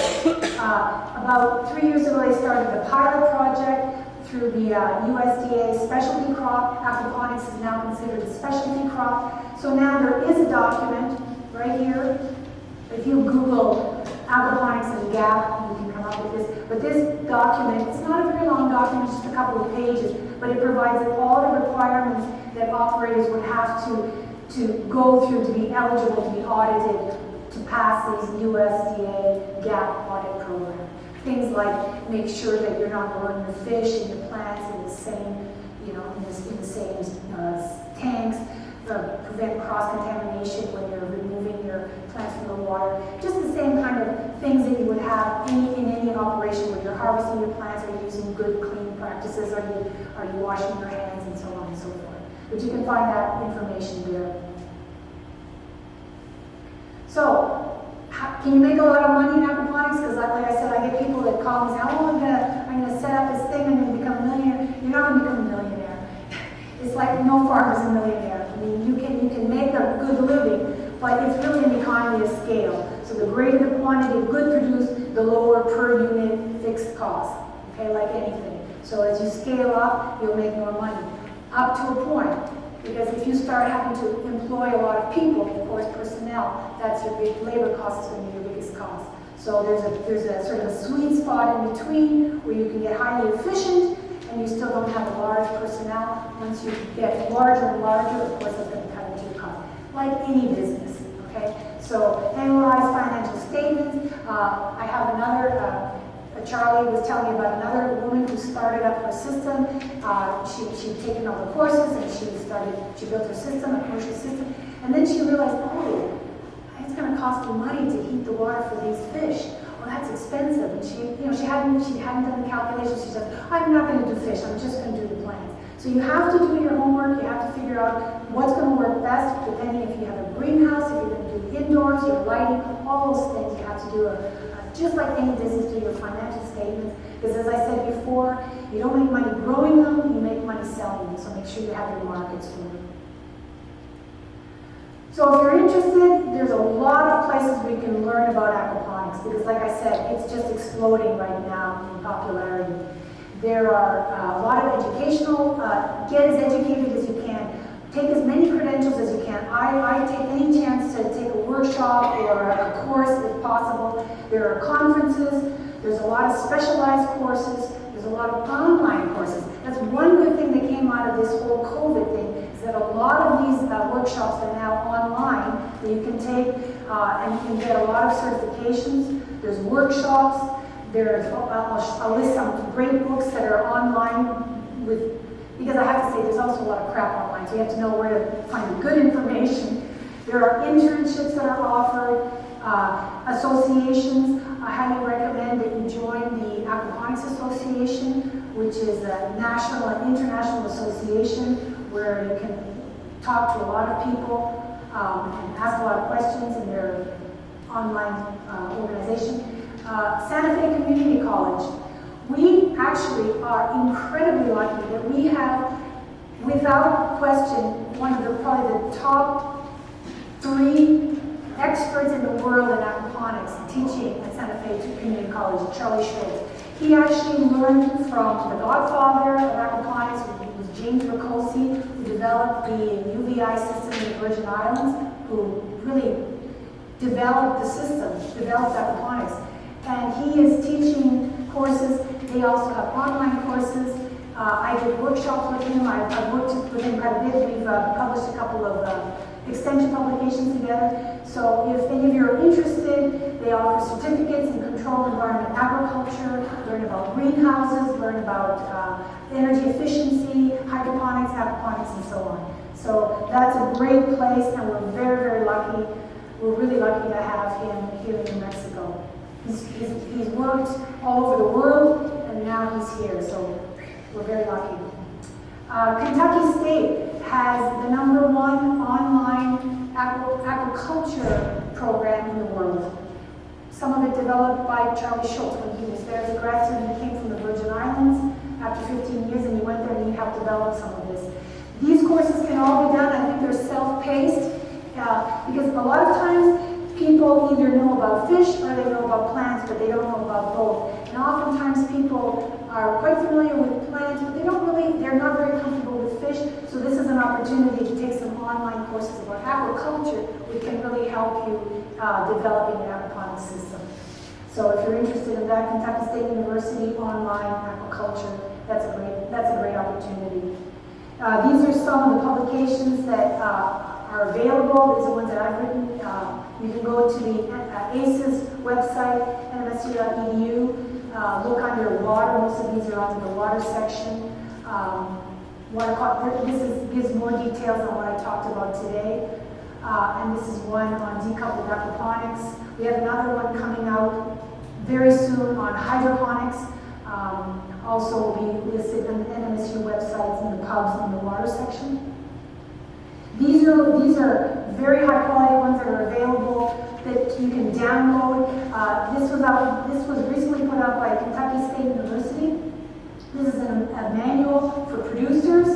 About 3 years ago, they started the pilot project through the USDA specialty crop. Aquaponics is now considered a specialty crop. So now there is a document right here. If you Google aquaponics and GAP, you can come up with this. But this document, it's not a very long document, just a couple of pages, but it provides all the requirements that operators would have to go through to be eligible to be audited, to pass these USDA GAP audit program. Things like make sure that you're not growing your fish and your plants in the same, in the same tanks, prevent cross-contamination when you're removing your plants from the water. Just the same kind of things that you would have in any operation where you're harvesting your plants, are you using good cleaning practices, are you washing your hands, and so on and so forth. But you can find that information there. So, can you make a lot of money in aquaponics? Because like I said, I get people that call me and say, oh, I'm gonna set up this thing, I'm gonna become a millionaire. You're not gonna become a millionaire. It's like no farmer's a millionaire. I mean, you can make a good living, but it's really an economy of scale. So the greater the quantity of good produced, the lower per unit fixed cost, okay, like anything. So as you scale up, you'll make more money, up to a point. Because if you start having to employ a lot of people, of course, personnel, that's your big labor cost is going to be your biggest cost. So there's a sort of a sweet spot in between where you can get highly efficient and you still don't have a large personnel. Once you get larger and larger, of course, that's going to cut into your cost. Like any business, okay? Okay, so analyze financial statements. I have another, Charlie was telling me about another woman who started up her system. She'd taken all the courses and she built her system, a commercial system, and then she realized, oh, it's going to cost me money to heat the water for these fish. Well, that's expensive. And she hadn't done the calculations. She said, I'm not going to do fish. I'm just going to do the plants. So you have to do your homework. You have to figure out what's going to work best, depending if you have a greenhouse, if you're going to do indoors, your lighting, all those things. You have to do just like any business, do your financial statements. Because as I said before, you don't make money growing them, you make money selling them. So make sure you have your markets for them. So if you're interested, there's a lot of places we can learn about aquaponics because like I said, it's just exploding right now in popularity. There are a lot of educational, get as educated as you can, take as many credentials as you can. I take any chance to take a workshop or a course if possible. There are conferences, there's a lot of specialized courses, there's a lot of online courses. That's one good thing that came out of this whole COVID thing, is that a lot of these workshops are now online that you can take and you can get a lot of certifications. There's workshops, I'll list some great books that are online because I have to say there's also a lot of crap online, so you have to know where to find good information. There are internships that are offered, associations. I highly recommend that you join the Aquaponics Association, which is a national and international association where you can talk to a lot of people and ask a lot of questions in their online organization. Santa Fe Community College. We actually are incredibly lucky that we have, without question, one of probably the top 3 experts in the world in aquaponics teaching at Santa Fe Community College, Charlie Schultz. He actually learned from the godfather of aquaponics, who was James Ricosi, who developed the UVI system in the Virgin Islands, who really developed the system, developed aquaponics. And he is teaching courses. They also have online courses. I did workshops with him. I've worked with him quite a bit. We've published a couple of extension publications together. So if any of you are interested, they offer certificates in controlled environment agriculture, learn about greenhouses, learn about energy efficiency, hydroponics, aquaponics, and so on. So that's a great place, and we're very, very lucky. We're really lucky to have him here in New Mexico. He's worked all over the world, and now he's here, so we're very lucky. Kentucky State has the #1 online aquaculture program in the world. Some of it developed by Charlie Schultz when he was there as a grad student. He came from the Virgin Islands after 15 years, and he went there and he helped develop some of this. These courses can all be done. I think they're self-paced because a lot of times people either know about fish or they know about plants, but they don't know about both. And oftentimes people are quite familiar with plants, but they're not very comfortable with fish. So this is an opportunity to take some online courses about aquaculture, which can really help you developing an aquaponics system. So if you're interested in that, Kentucky State University online aquaculture, that's a great opportunity. These are some of the publications that are available. These are ones that I've written. You can go to the ACES website, nmsu.edu, look under water. Most of these are under the water section. This gives more details on what I talked about today. And this is one on decoupled aquaponics. We have another one coming out very soon on hydroponics. Also will be listed on the NMSU websites in the pubs in the water section. These are very high quality ones that are available that you can download. This was recently put out by Kentucky State University. This is a manual for producers.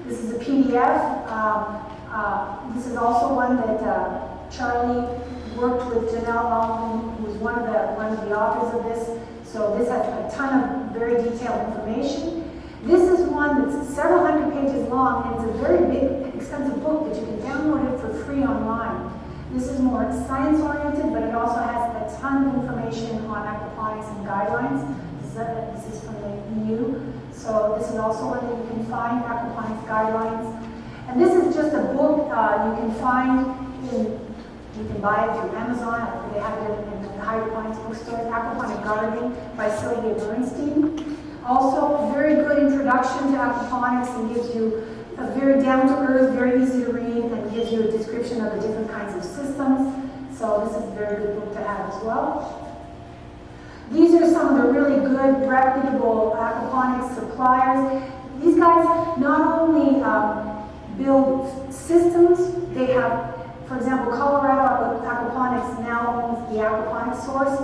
This is a PDF. This is also one that Charlie worked with Janelle Alton, who was one of the authors of this. So this has a ton of very detailed information. This is one that's several hundred pages long, and it's a very big, expensive book, but you can download it for free online. This is more science-oriented, but it also has a ton of information on aquaponics and guidelines. This is from the EU. So this is also one that you can find, aquaponics guidelines. And this is just a book you can find in You can buy it through Amazon. They have it in the hydroponics bookstores. Aquaponic Gardening by Sylvia Bernstein. Also, very good introduction to aquaponics and gives you a very down-to-earth, very easy to read, and gives you a description of the different kinds of systems. So this is a very good book to have as well. These are some of the really good, reputable aquaponics suppliers. These guys not only build systems, they have, for example, Colorado Aquaponics now owns the aquaponics source.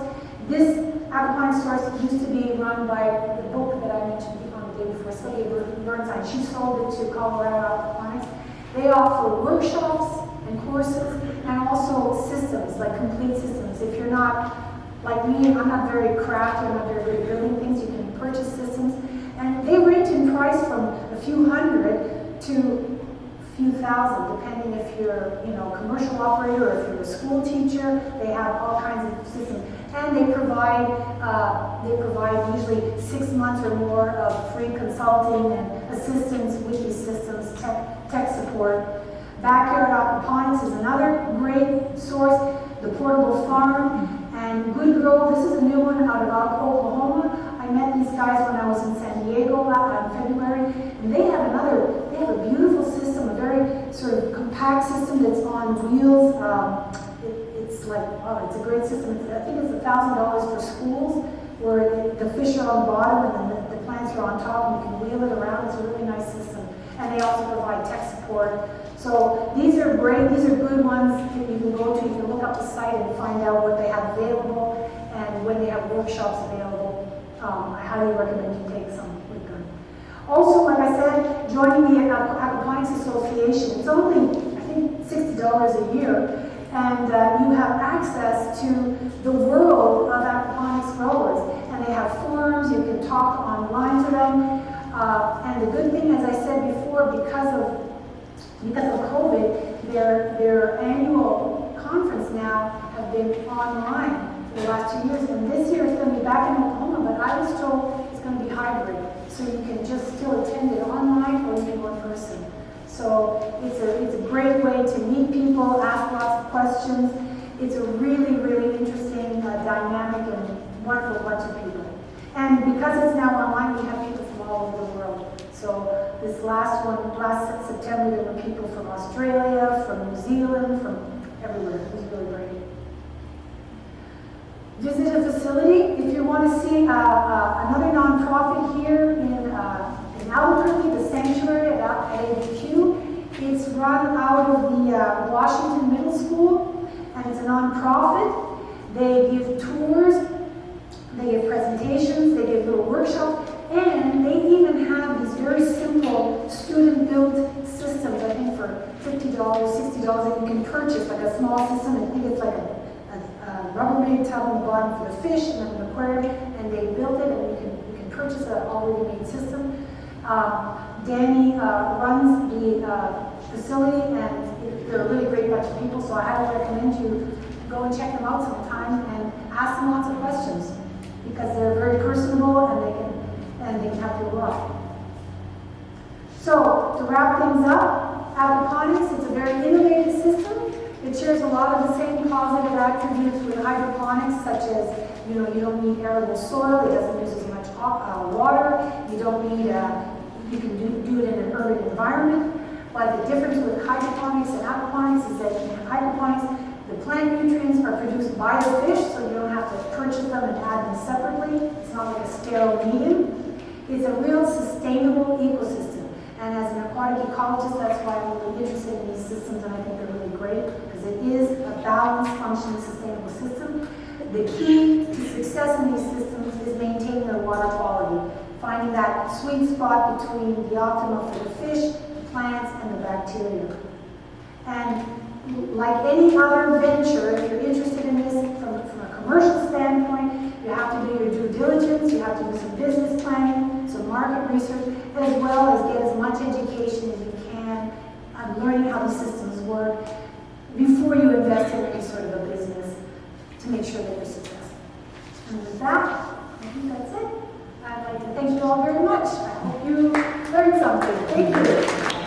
This aquaponics source used to be run by the book that I mentioned on the day before, Sylvia Bernstein. She sold it to Colorado Aquaponics. They offer workshops and courses and also systems, like complete systems. If you're not like me, I'm not very crafty, I'm not very good at building things, you can purchase systems. And they range in price from a few hundred to a few thousand, depending if you're, a commercial operator or if you're a school teacher. They have all kinds of systems. And they provide usually 6 months or more of free consulting and assistance with these systems, tech support. Backyard Aquaponics is another great source. The Portable Farm and Good Grow. This is a new one out of Oklahoma. I met these guys when I was in San Diego in February, and they have a beautiful system, a very sort of compact system that's on wheels. It's a great system. I think it's $1,000 for schools, where the fish are on the bottom and then the plants are on top, and you can wheel it around. It's a really nice system. And they also provide tech support. So these are great, these are good ones that you can go to. You can look up the site and find out what they have available and when they have workshops available. I highly recommend you take some with them. Also, like I said, joining the Aquaponics Association, it's only, I think, $60 a year, and you have access to the world of aquaponics growers. And they have forums, you can talk online to them. And the good thing, as I said before, because of COVID, their annual conference now have been online for the last 2 years. And this year it's going to be back in Oklahoma, but I was told it's going to be hybrid. So you can just still attend it online or you can go in person. So it's a great way to meet people, ask lots of questions. It's a really, really interesting, dynamic, and wonderful bunch of people. And because it's now online, we have people from all over the world. So this last September, there were people from Australia, from New Zealand, from everywhere. It was really great. Visit a facility. If you want to see another nonprofit here in Albuquerque, the Sanctuary at ABQ, it's run out of the Washington Middle School, and it's a nonprofit. They give tours, they give presentations, they give little workshops, and they even have these very simple student-built systems, I think for $50, $60 that you can purchase, like a small system. I think it's like a Rubbermaid tub on the bottom for the fish and then an aquarium, and they built it, and you can purchase an already made system. Danny runs the facility, and they're a really great bunch of people, so I highly recommend you go and check them out sometime and ask them lots of questions, because they're very personable and they can help you a lot. So, to wrap things up, aquaponics, it's a very innovative system. It shares a lot of the same positive attributes with hydroponics, such as, you don't need arable soil, it doesn't use as much water, you can do it in an urban environment. But the difference with hydroponics and aquaponics is that in hydroponics, the plant nutrients are produced by the fish, so you don't have to purchase them and add them separately. It's not like a sterile medium. It's a real sustainable ecosystem. And as an aquatic ecologist, that's why I'm really interested in these systems, and I think they're really great, because it is a balanced, functioning, sustainable system. The key to success in these systems is maintaining their water quality, finding that sweet spot between the optimum for the fish, the plants, and the bacteria. And like any other venture, if you're interested in this from a commercial standpoint, you have to do your due diligence, you have to do some business planning, some market research, as well as get as much education as you can on learning how these systems work before you invest in any sort of a business to make sure that you're successful. And with that, I think that's it. I'd like to thank you all very much. I hope you learned something. Thank you.